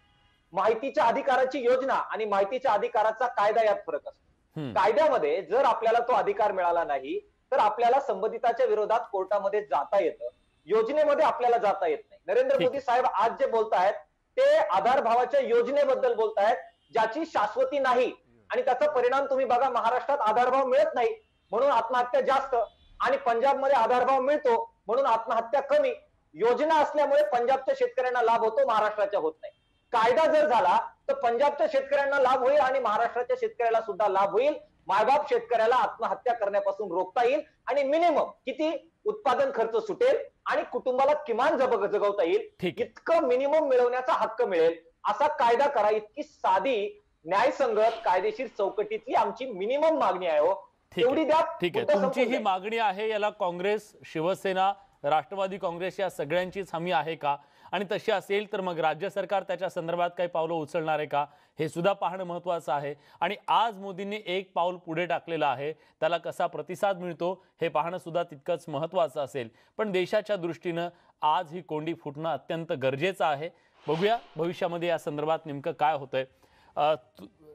माहितीच्या अधिकाराची योजना आणि माहितीच्या अधिकाराचा कायदा यात फरक असतो. कायद्यामध्ये जर आपल्याला तो अधिकार मिळाला नाही तर आपल्याला संबंधिताच्या विरोधात कोर्टामध्ये जाता येतं. योजनेमध्ये आपल्याला जाता येत नाही. नरेंद्र मोदी साहेब आज जे बोलतायत ते आधार भावाच्या योजनेबद्दल बोलतायत, ज्याची शाश्वती नाही आणि त्याचा परिणाम तुम्ही बघा, महाराष्ट्रात आधारभाव मिळत नाही म्हणून आत्महत्या जास्त आणि पंजाबमध्ये आधारभाव मिळतो म्हणून आत्महत्या कमी. योजना असल्यामुळे पंजाबच्या शेतकऱ्यांना लाभ होतो, महाराष्ट्राच्या होत नाही. कायदा जर झाला तर पंजाबच्या शेतकऱ्यांना लाभ होईल आणि महाराष्ट्राच्या शेतकऱ्याला सुद्धा लाभ होईल. मायबाप शेतकऱ्याला आत्महत्या करण्यापासून रोखता येईल आणि मिनिमम किती उत्पादन खर्च सुटेल आणि कुटुंबाला किमान जगवता येईल इतकं मिनिमम मिळवण्याचा हक्क मिळेल असा कायदा करा. इतकी साधी, न्यायसंगत, कायदेशीर चौकटीतली आमची मिनिमम मागणी आहे. तेवढी द्या. ठीक आहे, तुमची ही मागणी आहे, याला काँग्रेस, शिवसेना, राष्ट्रवादी काँग्रेस या सगळ्यांचीच हमी आहे का? आणि तशी असेल तर मग राज्य सरकार त्याच्या संदर्भात काही पावलं उचलणार आहे का, हे सुद्धा पाहणं महत्त्वाचं आहे. आणि आज मोदींनी एक पाऊल पुढे टाकलेलं आहे, त्याला कसा प्रतिसाद मिळतो हे पाहणं सुद्धा तितकंच महत्त्वाचं असेल. पण देशाच्या दृष्टीनं आज ही कोंडी फुटणं अत्यंत गरजेचं आहे. बघूया भविष्यामध्ये या संदर्भात नेमकं काय होतंय.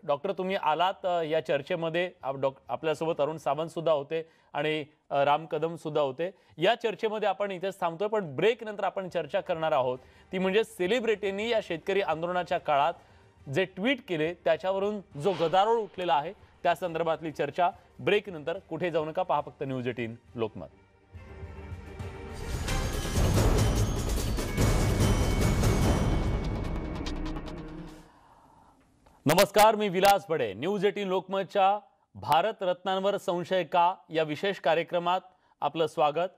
डॉक्टर, तुम्ही आलात या चर्चेमध्ये, आपल्यासोबत अरुण सावंत सुद्धा होते आणि राम कदम सुद्धा होते. या चर्चेमध्ये आपण इथेच थांबतोय, पण ब्रेक नंतर आपण चर्चा करणार आहोत ती म्हणजे सेलिब्रिटींनी या शेतकरी आंदोलनाच्या काळात जे ट्विट केले त्याच्यावरून जो गदारोळ उठलेला आहे त्या संदर्भातली चर्चा. ब्रेक नंतर कुठे जाऊ नका, पहा फक्त न्यूज 18 लोकमत. नमस्कार, मी विलास बडे. न्यूज 18 लोकमतच्या भारत रत्नांवर संशय का या विशेष कार्यक्रमात आपलं स्वागत.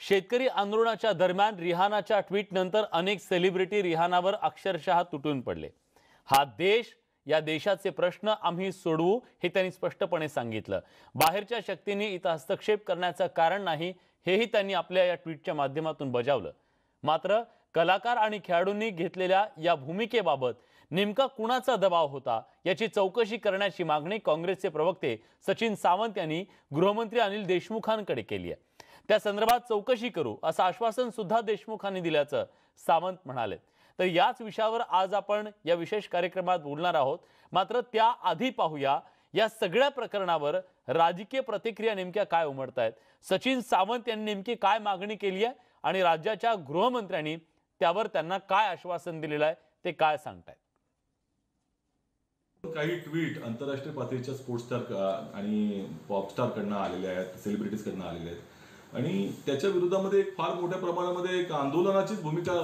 शेतकरी आंदोलनाच्या दरम्यान रिहानाच्या ट्विट नंतर अनेक सेलिब्रिटी रिहानावर अक्षरशः तुटून पडले. हा देश, या देशाचे प्रश्न आम्ही सोडवू हे त्यांनी स्पष्टपणे सांगितलं. बाहेरच्या शक्तींनी इथं हस्तक्षेप करण्याचं कारण नाही हेही त्यांनी आपल्या या ट्विटच्या माध्यमातून बजावलं. मात्र कलाकार आणि खेळाडूंनी घेतलेल्या या भूमिकेबाबत नेमका कुणाचा दबाव होता याची चौकशी करण्याची मागणी काँग्रेसचे प्रवक्ते सचिन सावंत यांनी गृहमंत्री अनिल देशमुखांकडे केली आहे. त्या संदर्भात चौकशी करू असं आश्वासन सुद्धा देशमुखांनी दिल्याचं सावंत म्हणाले. तर याच विषयावर आज आपण या विशेष कार्यक्रमात बोलणार आहोत. मात्र त्याआधी पाहूया या सगळ्या प्रकरणावर राजकीय प्रतिक्रिया नेमक्या काय उमटतायत. सचिन सावंत यांनी नेमकी काय मागणी केली आहे आणि राज्याच्या गृहमंत्र्यांनी त्यावर त्यांना काय आश्वासन दिलेलं आहे ते काय सांगतायत. काही ट्विट आंतरराष्ट्रीय पातळीच्या स्पोर्ट्स स्टार आणि पॉपस्टार कडनं आलेले आहेत, सेलिब्रिटीज कडनं आलेले आहेत आणि त्याच्या विरोधामध्ये एक फार मोठ्या प्रमाणामध्ये एक आंदोलनाचीच भूमिका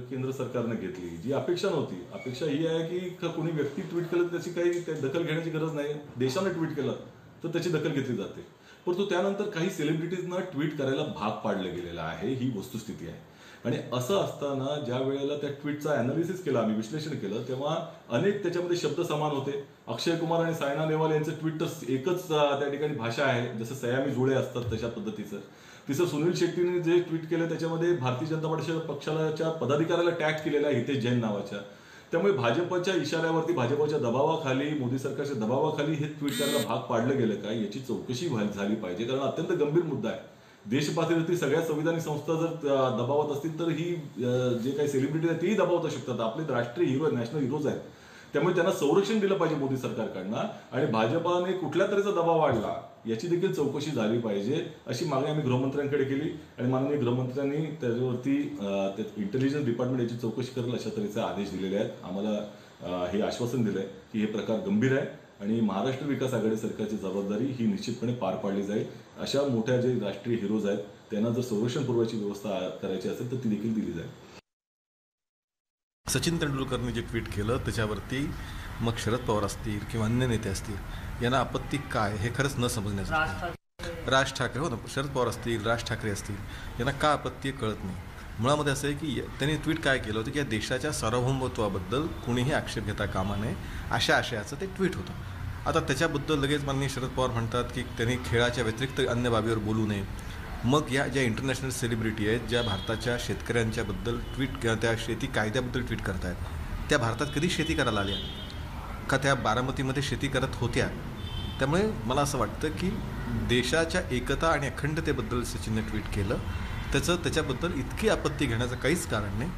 केंद्र सरकारने घेतली. जी अपेक्षा नव्हती. अपेक्षा ही आहे की कोणी व्यक्ती ट्विट केलं त्याची काही दखल घेण्याची गरज नाही. देशाने ट्विट केलं तर त्याची दखल घेतली जाते. परंतु त्यानंतर काही सेलिब्रिटीजना ट्विट करायला भाग पाडलं गेलेलं आहे, ही वस्तुस्थिती आहे. आणि असं असताना ज्या वेळेला त्या ट्विटचा अनालिसिस केला, आम्ही विश्लेषण केलं, तेव्हा अनेक त्याच्यामध्ये शब्द समान होते. अक्षय कुमार आणि सायना नेहवाल यांचं ट्विट तर एकच त्या ठिकाणी भाषा आहे, जसं सयामी जुळे असतात तशा पद्धतीचं. तिसरं सुनील शेट्टीने जे ट्विट केलं त्याच्यामध्ये भारतीय जनता पक्षाच्या पदाधिकाऱ्याला टॅग केलेला आहे हितेश जैन नावाच्या. त्यामुळे भाजपच्या इशाऱ्यावरती, भाजपच्या दबावाखाली, मोदी सरकारच्या दबावाखाली हे ट्विट करायला भाग पाडलं गेलं का याची चौकशी झाली पाहिजे, कारण अत्यंत गंभीर मुद्दा आहे. देशपातळीवरती सगळ्या संविधानिक संस्था जर दबावात असतील तर ही जे काही सेलिब्रिटी आहेत तेही दबावत असू शकतात. आपले राष्ट्रीय हिरो, नॅशनल हिरोज आहेत, त्यामुळे त्यांना संरक्षण दिलं पाहिजे मोदी सरकारकडनं. आणि भाजपाने कुठल्या तऱ्हेचा दबाव वाढला याची देखील चौकशी झाली पाहिजे, अशी मागणी आम्ही गृहमंत्र्यांकडे केली. आणि माननीय गृहमंत्र्यांनी त्याच्यावरती इंटेलिजन्स डिपार्टमेंट याची चौकशी करेल अशा तऱ्हेचे आदेश दिलेले आहेत. आम्हाला हे आश्वासन दिलंय की हे प्रकार गंभीर आहे आणि महाराष्ट्र विकास आघाडी सरकारची जबाबदारी ही निश्चितपणे पार पाडली जाईल. अशा मोठ्या जे राष्ट्रीय हिरोज आहेत त्यांना जर संरक्षण पुरवायची व्यवस्था करायची असेल तर ती देखील दिली जाईल. सचिन तेंडुलकरने जे ट्विट केलं त्याच्यावरती मग शरद पवार असतील किंवा अन्य नेते असतील यांना आपत्ती काय हे खरंच न समजण्याचं. राज ठाकरे, हो ना, शरद पवार असतील, राज ठाकरे असतील, यांना का आपत्ती कळत नाही. मुळामध्ये असं आहे की त्यांनी ट्विट काय केलं होतं की या देशाच्या सार्वभौमत्वाबद्दल कुणीही आक्षेप घेता कामा नये अशा आशयाचं ते ट्विट होतं. आता त्याच्याबद्दल लगेच माननीय शरद पवार म्हणतात की त्यांनी खेळाच्या व्यतिरिक्त अन्य बाबीवर बोलू नये. मग या ज्या इंटरनॅशनल सेलिब्रिटी आहेत, ज्या भारताच्या शेतकऱ्यांच्याबद्दल ट्विट किंवा त्या शेती कायद्याबद्दल ट्विट करत आहेत, त्या भारतात कधी शेती करायला आल्या का? त्या बारामतीमध्ये शेती करत होत्या. त्यामुळे मला असं वाटतं की देशाच्या एकता आणि अखंडतेबद्दल सचिनने ट्विट केलं, त्याच्याबद्दल इतकी आपत्ती घेण्याचं काहीच कारण नाही.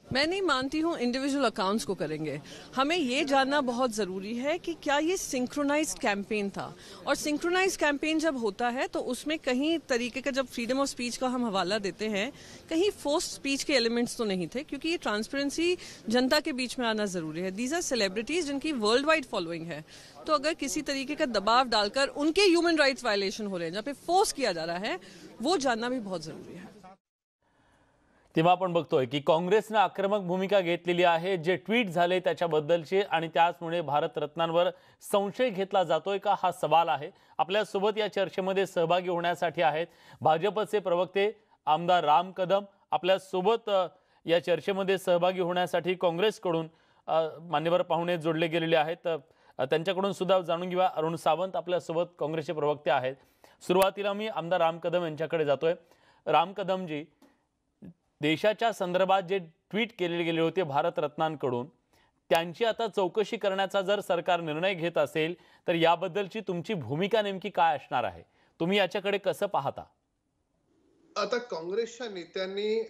मैं नहीं मानती हूँ इंडिविजुअल अकाउंट्स को करेंगे. हमें ये जानना बहुत ज़रूरी है कि क्या ये सिंक्रोनाइज्ड कैंपेन था, और सिंक्रोनाइज्ड कैंपेन जब होता है तो उसमें कहीं तरीके का, जब फ्रीडम ऑफ स्पीच का हम हवाला देते हैं, कहीं फोर्स्ड स्पीच के एलिमेंट्स तो नहीं थे, क्योंकि ये ट्रांसपेरेंसी जनता के बीच में आना ज़रूरी है. दीज आर सेलिब्रिटीज़ जिनकी वर्ल्ड वाइड फॉलोइंग है. तो अगर किसी तरीके का दबाव डालकर उनके ह्यूमन राइट्स वायलेशन हो रहे हैं, जहाँ पे फोर्स किया जा रहा है, वो जानना भी बहुत ज़रूरी है. तेव्हा आपण बघतोय की काँग्रेसने आक्रमक भूमिका घेतलेली आहे. जे ट्विट झाले त्याच्याबद्दलचे आणि त्याचमुळे भारतरत्नांवर संशय घेतला जातोय का, हा सवाल आहे. आपल्यासोबत या चर्चेमध्ये सहभागी होण्यासाठी आहेत भाजपचे प्रवक्ते आमदार राम कदम. आपल्यासोबत या चर्चेमध्ये सहभागी होण्यासाठी काँग्रेसकडून मान्यवर पाहुणे जोडले गेलेले आहेत. त्यांच्याकडून सुद्धा जाणून घेऊया. अरुण सावंत आपल्यासोबत काँग्रेसचे प्रवक्ते आहेत. सुरुवातीला मी आमदार राम कदम यांच्याकडे जातोय. राम कदमजी, देशाच्या संदर्भात जे ट्विट केले गेले होते भारतरत्नांकडून, त्यांची आता चौकशी करण्याचा जर सरकार निर्णय घेत असेल तर याबद्दलची तुमची भूमिका नेमकी काय असणार आहे? तुम्ही याच्याकडे कसं पाहता? आता काँग्रेसच्या नेत्यांनी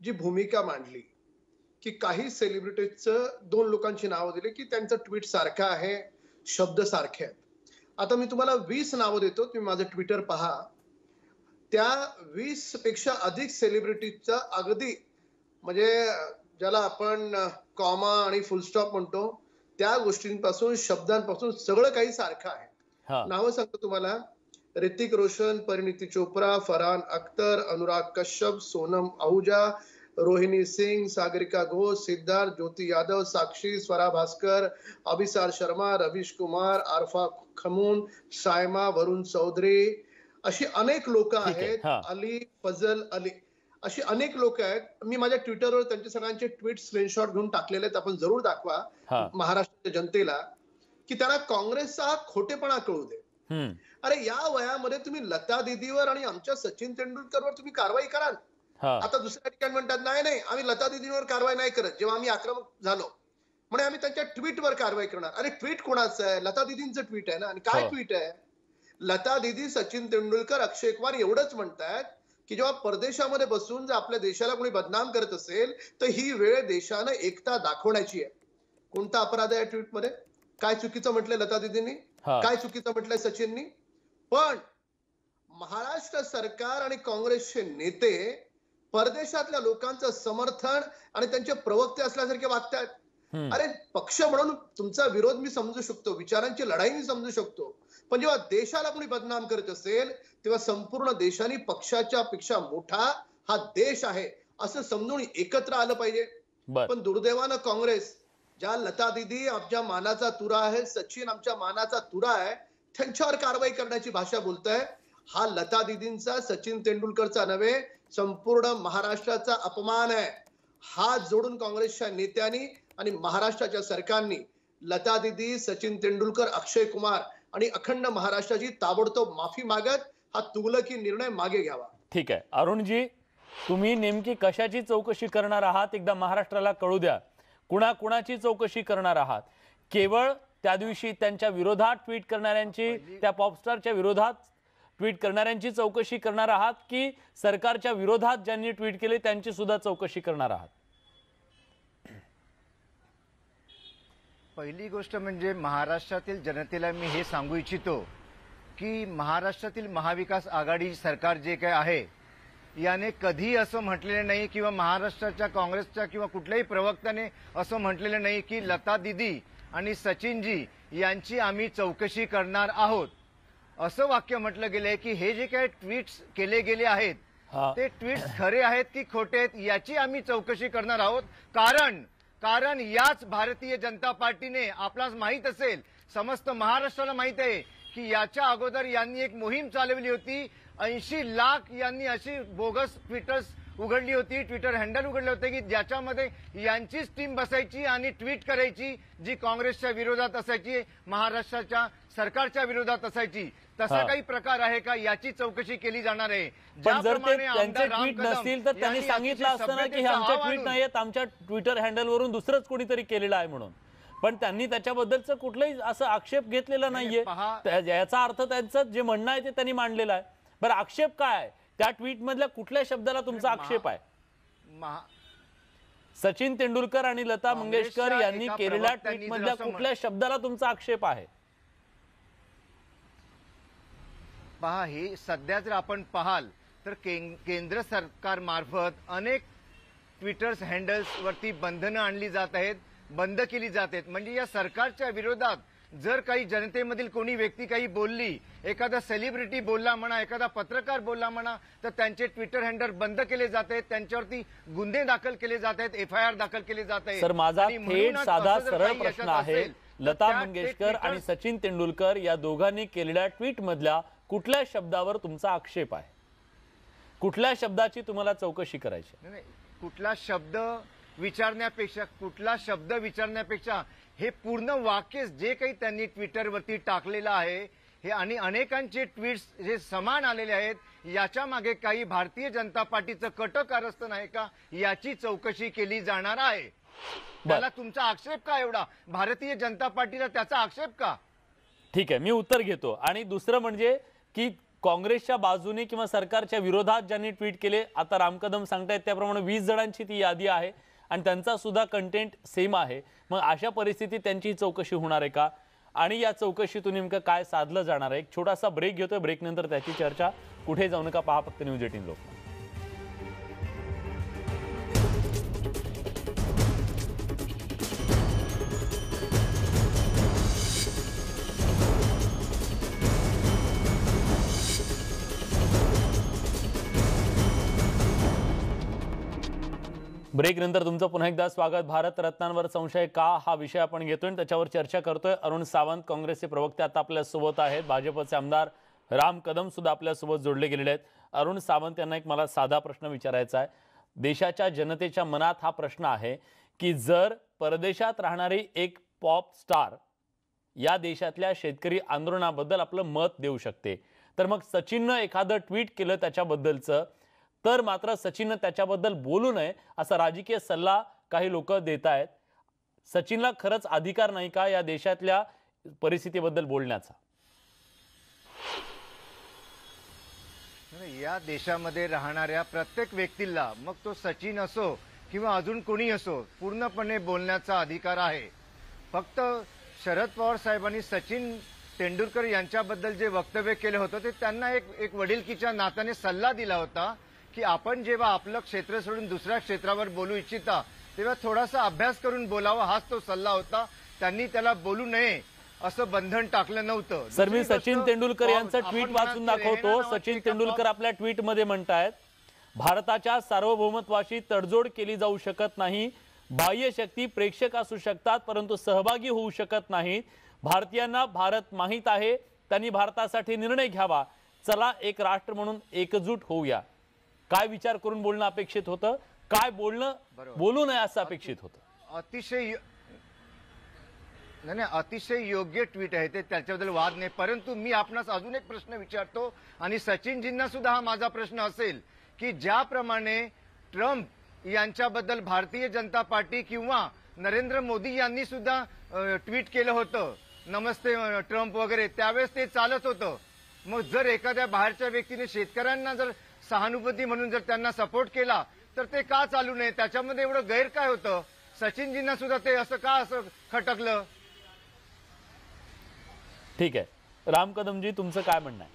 जी भूमिका मांडली की काही सेलिब्रिटीजचं 2 लोकांची नावं दिली की त्यांचं ट्विट सारखं आहे, शब्द सारखे आहेत. आता मी तुम्हाला 20 नावं देतो, तुम्ही माझं ट्विटर पहा. त्या 20 पेक्षा अधिक सेलिब्रिटीजचा अगदी म्हणजे ज्याला आपण कॉमा आणि फुल स्टॉप म्हणतो त्या गोष्टींपासून, शब्दांपासून सगळं काही सारखं आहे. नावं सांगतो तुम्हाला. ऋतिक रोशन, परिणीती चोप्रा, फरहान अख्तर, अनुराग कश्यप, सोनम आहूजा, रोहिणी सिंग, सागरिका घोष, सिद्धार्थ, ज्योति यादव, साक्षी, स्वरा भास्कर, अभिसार शर्मा, रवीश कुमार, आरफा खमून, सायमा, वरुण चौधरी, अशी अनेक लोक आहेत. अली, फजल अली, अशी अनेक लोक आहेत. मी माझ्या ट्विटरवर त्यांचे सगळ्यांचे ट्विट स्क्रीनशॉट घेऊन टाकलेले आहेत. आपण जरूर दाखवा महाराष्ट्राच्या जनतेला की त्यांना काँग्रेसचा खोटेपणा कळू दे. अरे या वयामध्ये तुम्ही लता दीदीवर आणि आमच्या सचिन तेंडुलकरवर तुम्ही कारवाई कराल. आता दुसऱ्या ठिकाणी म्हणतात नाही आम्ही लता दीदीवर कारवाई नाही करत. जेव्हा आम्ही आक्रमक झालो म्हणे आम्ही त्यांच्या ट्विटवर कारवाई करणार. अरे ट्विट कोणाचं आहे? लता दीदींचं ट्विट आहे ना. आणि काय ट्विट आहे? लता दीदी, सचिन तेंडुलकर, अक्षय कुमार एवढंच म्हणतात की जेव्हा परदेशामध्ये बसून जर आपल्या देशाला कोणी बदनाम करत असेल तर ही वेळ देशानं एकता दाखवण्याची आहे. कोणता अपराध आहे ट्विटमध्ये? काय चुकीचं म्हटलंय लता दीदींनी? काय चुकीचं म्हटलंय सचिननी? पण महाराष्ट्र सरकार आणि काँग्रेसचे नेते परदेशातल्या लोकांचं समर्थन आणि त्यांचे प्रवक्ते असल्यासारखे वागतात. अरे पक्ष म्हणून तुमचा विरोध मी समजू शकतो, विचारांची लढाई मी समजू शकतो, पण जेव्हा देशाला कोणी बदनाम करत असेल तेव्हा संपूर्ण देशाने पक्षाच्या पेक्षा मोठा हा देश आहे असं समजून एकत्र आलं पाहिजे. पण दुर्दैवानं काँग्रेस, ज्या लता दीदी आमच्या मानाचा तुरा आहे, सचिन आमच्या मानाचा तुरा आहे, त्यांच्यावर कारवाई करण्याची भाषा बोलताय. हा लता दीदींचा, सचिन तेंडुलकरचा नव्हे, संपूर्ण महाराष्ट्राचा अपमान आहे. हात जोडून काँग्रेसच्या नेत्यांनी आणि महाराष्ट्राच्या सरकारने लता दीदी, सचिन तेंडुलकर, अक्षय कुमार आणि अखंड महाराष्ट्राची ताबडतोब माफी मागत हा तुगलकी निर्णय मागे घ्यावा. ठीक आहे. अरुणजी, तुम्ही नेमकी कशाची चौकशी करणार आहात एकदा महाराष्ट्राला कळू द्या. कुणाची चौकशी करणार आहात? केवळ त्या दिवशी त्यांच्या विरोधात ट्विट करणाऱ्यांची, त्या पॉपस्टारच्या विरोधात ट्विट करणाऱ्यांची चौकशी करणार आहात की सरकारच्या विरोधात ज्यांनी ट्विट केले त्यांची सुद्धा चौकशी करणार आहात? पहिली गोष्ट म्हणजे महाराष्ट्रातील जनतेला मी हे सांगू इच्छितो की महाराष्ट्रातील महाविकास आघाडी सरकार जे काय आहे याने कधी असं म्हटलेलं नाही किंवा महाराष्ट्राच्या काँग्रेसच्या किंवा कुठल्याही प्रवक्त्याने असं म्हटलेलं नाही की लता दीदी आणि सचिनजी यांची आम्ही चौकशी करणार आहोत. असं वाक्य म्हटलं गेलंय की हे जे काही ट्विट्स केले गेले आहेत ते ट्विट्स खरे आहेत की खोटे आहेत याची आम्ही चौकशी करणार आहोत. कारण याच भारतीय जनता पार्टीने, आपल्यास माहित असेल, समस्त महाराष्ट्राला माहित आहे की याच्या अगोदर यांनी एक मोहीम चालवली होती. 80 लाख यांनी अशी बोगस ट्विटर्स उघडली होती, ट्विटर हँडल उघडले होते की ज्याच्यामध्ये यांचीच टीम बसायची आणि ट्विट करायची जी काँग्रेसच्या विरोधात असायची, महाराष्ट्राच्या सरकारच्या विरोधात असायची. तसा काही प्रकार आहे का याची चौकशी केली जाणार आहे. पण जर ते त्यांचे ट्विट नसतील तर त्यांनी सांगितलं असतं ना की हे आमचे ट्विट नाहीयेत, आमच्या ट्विटर हँडलवरून दुसरंच कोणीतरी केलेलं आहे म्हणून. पण त्यांनी त्याच्याबद्दलचं कुठलाही असं आक्षेप घेतलेला नाहीये. याचा अर्थ त्यांचं जे म्हणणं आहे ते त्यांनी मांडलेलं आहे. बरं, आक्षेप काय आहे? त्या ट्विट मधल्या कुठल्या शब्दाला तुमचा आक्षेप आहे? सचिन तेंडुलकर आणि लता मंगेशकर यांनी केलेल्या ट्विट मधल्या कुठल्या शब्दाला तुमचा आक्षेप आहे? पहा, हे सध्या जर आपण पाहाल तर केंद्र सरकार मार्फत अनेक ट्विटर्स हँडल्स वरती बंधनं आणली जात आहेत, बंद केली जात आहेत. म्हणजे या सरकारच्या विरोधात जर काही जनतेमधील कोणी व्यक्ती काही बोलली, एखादा सेलिब्रिटी बोलला म्हणा, एखादा पत्रकार बोलला म्हणा, तर त्यांचे ट्विटर हँडल बंद केले जात आहेत, त्यांच्यावरती गुन्हे दाखल केले जात आहेत, FIR दाखल केले जात आहेत. सर, माझा थेट साधा सरळ प्रश्न आहे, लता मंगेशकर आणि सचिन तेंडुलकर या दोघांनी केलेल्या ट्विट मधल्या कुठल्या शब्दावर तुमचा आक्षेप आहे? कुठल्या शब्दाची तुम्हाला चौकशी करायची? कुठला शब्द विचारण्यापेक्षा हे पूर्ण वाक्य जे काही त्यांनी ट्विटरवरती टाकलेलं आहे हे आणि अनेकांचे ट्विट्स जे समान आलेले आहेत, याच्या मागे काही भारतीय जनता पार्टीचं कट कारस्थान आहे का याची चौकशी केली जाणार आहे. त्याला तुमचा आक्षेप का एवढा? भारतीय जनता पार्टीला त्याचा आक्षेप का? ठीक आहे, मी उत्तर घेतो. आणि दुसरं म्हणजे की काँग्रेसच्या बाजूने किंवा सरकारच्या विरोधात ज्यांनी ट्विट केले, आता राम कदम सांगतायत त्याप्रमाणे 20 जणांची ती यादी आहे आणि त्यांचा सुद्धा कंटेंट सेम आहे. मग अशा परिस्थितीत त्यांची चौकशी होणार आहे का आणि या चौकशीतून नेमकं काय साधलं जाणार आहे? एक छोटासा ब्रेक घेतोय, ब्रेक नंतर त्याची चर्चा. कुठे जाऊ नका, पहा फक्त न्यूज 18 लोकमत. ब्रेक नंतर तुमचं पुन्हा एकदा स्वागत. भारत रत्नांवर संशय का हा विषय आपण घेतोय आणि त्याच्यावर चर्चा करतोय. अरुण सावंत काँग्रेसचे प्रवक्ते आता आपल्या सोबत आहेत. भाजपचे आमदार राम कदम सुद्धा आपल्या सोबत जोडले गेलेले आहेत. अरुण सावंत यांना एक मला साधा प्रश्न विचारायचा आहे. देशाच्या जनतेच्या मनात हा प्रश्न आहे की जर परदेशात राहणारी एक पॉप स्टार या देशातल्या शेतकरी आंदोलनाबद्दल आपलं मत देऊ शकते, तर मग सचिननं एखादं ट्विट केलं त्याच्याबद्दलचं, तर मात्र सचिननं त्याच्याबद्दल बोलू नये असा राजकीय सल्ला काही लोक देत आहेत. सचिनला खरंच अधिकार नाही का या देशातल्या परिस्थितीबद्दल बोलण्याचा? या देशामध्ये राहणाऱ्या प्रत्येक व्यक्तीला, मग तो सचिन असो किंवा अजून कोणी असो, पूर्णपणे बोलण्याचा अधिकार आहे. फक्त शरद पवार साहेबांनी सचिन तेंडुलकर यांच्याबद्दल जे वक्तव्य केलं होतं ते त्यांना एक वडिलकीच्या नात्याने सल्ला दिला होता की आपण जेव्हा आपलं क्षेत्र सोडून दुसऱ्या क्षेत्रावर बोलू इच्छिता तेव्हा थोडासा अभ्यास करून बोलावा, हाच तो सल्ला होता. त्यांनी त्याला बोलू नये असं बंधन टाकलं नव्हतं. सर, मी सचिन तेंडुलकर यांचं ट्विट वाचून दाखवतो. सचिन तेंडुलकर आपल्या ट्विट मध्ये म्हणतायत, भारताच्या सार्वभौमत्वाशी तडजोड केली जाऊ शकत नाही. बाह्य शक्ती प्रेक्षक असू शकतात परंतु सहभागी होऊ शकत नाहीत. भारतीयांना भारत माहित आहे, त्यांनी भारतासाठी निर्णय घ्यावा. चला एक राष्ट्र म्हणून एकजूट होऊया. काय विचार करून बोलणं अपेक्षित होतं? काय बोलू नये असं अपेक्षित होतं? अतिशय योग्य ट्विट आहे ते, त्याच्याबद्दल वाद नाही. परंतु मी आपणास अजून एक प्रश्न विचारतो आणि सचिनजींना सुद्धा हा माझा प्रश्न असेल की ज्याप्रमाणे ट्रम्प यांच्याबद्दल भारतीय जनता पार्टी किंवा नरेंद्र मोदी यांनी सुद्धा ट्विट केलं होतं, नमस्ते ट्रम्प वगैरे, त्यावेळेस ते चालत होतं. मग जर एखाद्या बाहेरच्या व्यक्तीने शेतकऱ्यांना जर सहानुभूती म्हणून जर त्यांना सपोर्ट केला तर ते का चालू नये? त्याच्यामध्ये एवढं गैर काय होतं? सचिनजींना सुद्धा ते असं खटकलं? ठीक आहे, राम कदमजी तुमचं काय म्हणणं आहे?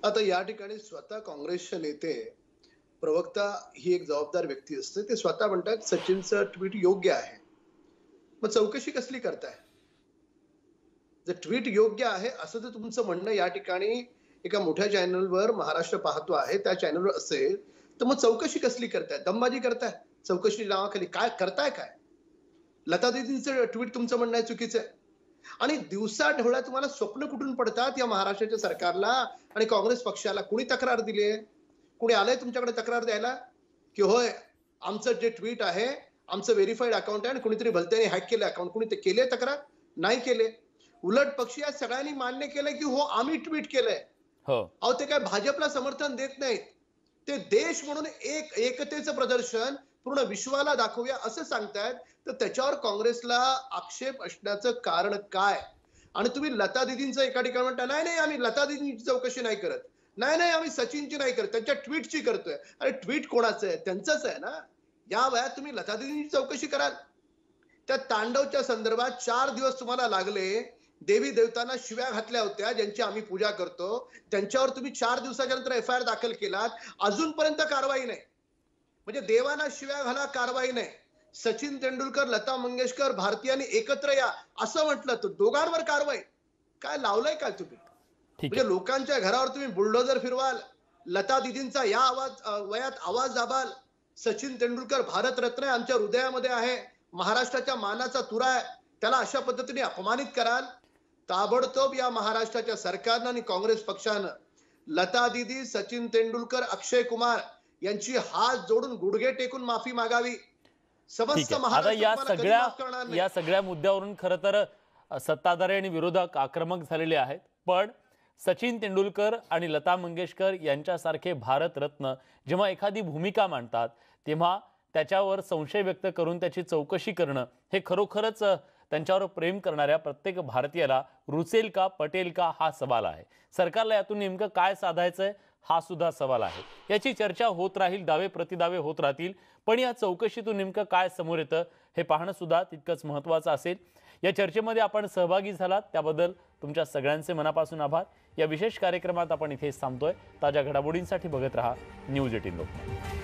आता या ठिकाणी स्वतः काँग्रेसचे नेते, प्रवक्ता ही एक जबाबदार व्यक्ती असते, ते स्वतः म्हणतात सचिनचं ट्विट योग्य आहे. मग चौकशी कसली करताय? जर ट्विट योग्य आहे असं जर तुमचं म्हणणं या ठिकाणी एका मोठ्या चॅनलवर महाराष्ट्र पाहतो आहे त्या चॅनलवर असेल तर मग चौकशी कसली करताय? दमबाजी करताय चौकशी नावाखाली? काय करताय? काय लता दीदींचं ट्विट तुमचं म्हणणं आहे चुकीचं आहे. आणि दिवसा ढवळ्या तुम्हाला स्वप्न कुठून पडतात या महाराष्ट्राच्या सरकारला आणि काँग्रेस पक्षाला? कुणी तक्रार दिली आहे? कुणी आलंय तुमच्याकडे तक्रार द्यायला की होय आमचं जे ट्विट आहे आमचं व्हेरीफाईड अकाउंट आहे आणि कुणीतरी भलत्याने हॅक केलं अकाउंट? कुणी ते केले तक्रार? नाही केले. उलट पक्षी या सगळ्यांनी मान्य केलंय की हो आम्ही ट्विट केलंय. अहो ते काय भाजपला समर्थन देत नाहीत, ते देश म्हणून एकतेचं प्रदर्शन पूर्ण विश्वाला दाखवूया असं सांगतायत. तर त्याच्यावर काँग्रेसला आक्षेप असण्याचं कारण काय? आणि तुम्ही लता दीदींचं एका ठिकाणी म्हणता नाही आम्ही लता दीदींची चौकशी नाही करत, नाही आम्ही सचिनची नाही करत, त्यांच्या ट्विटची करतोय. अरे ट्विट कोणाचं आहे? त्यांचंच आहे ना. या वयात तुम्ही लता दीदींची चौकशी कराल? त्या तांडवच्या संदर्भात 4 दिवस तुम्हाला लागले. देवी देवतांना शिव्या घातल्या होत्या ज्यांची आम्ही पूजा करतो, त्यांच्यावर तुम्ही 4 दिवसाच्या नंतर FIR दाखल केलात, अजूनपर्यंत कारवाई नाही. म्हणजे देवांना शिव्या घाला, कारवाई नाही. सचिन तेंडुलकर, लता मंगेशकर, भारतीयांनी एकत्र या असं म्हटलं तर दोघांवर कारवाई. काय लावलंय काय तुम्ही? म्हणजे लोकांच्या घरावर तुम्ही बुलडोजर फिरवाल, लता दीदींचा या वयात आवाज दाबाल. सचिन तेंडुलकर भारतरत्न आमच्या हृदयामध्ये आहे, महाराष्ट्राच्या मानाचा तुरा आहे, त्याला अशा पद्धतीने अपमानित कराल? ताबडतोब या महाराष्ट्राच्या सरकारनं आणि काँग्रेस पक्षानं लता दीदी, सचिन तेंडुलकर, अक्षय कुमार यांची हात जोडून गुडघे टेकून माफी मागावी. समस्त आता या सगळ्या मुद्द्यावरून खरं तर सत्ताधारी आणि विरोधक आक्रमक झालेले आहेत. पण सचिन तेंडुलकर आणि लता मंगेशकर यांच्यासारखे भारतरत्न जेव्हा एखादी भूमिका मांडतात तेव्हा त्याच्यावर संशय व्यक्त करून त्याची चौकशी करणं हे खरोखरच त्यांच्यावर प्रेम करणाऱ्या प्रत्येक भारतीयाला रुचेल का, पटेल का, हा सवाल आहे. सरकारला यातून नेमकं काय साधायचंय हा सुद्धा सवाल आहे. याची चर्चा होत राहील, दावे प्रतिदावे होत राहतील, पण या चौकशीतून नेमकं काय समोर येतं हे पाहणं सुद्धा तितकंच महत्त्वाचं असेल. या चर्चेमध्ये आपण सहभागी झालात त्याबद्दल तुमच्या सगळ्यांचे मनापासून आभार. या विशेष कार्यक्रमात आपण इथेच थांबतोय. ताज्या घडामोडींसाठी बघत रहा न्यूज 18 लोकमत.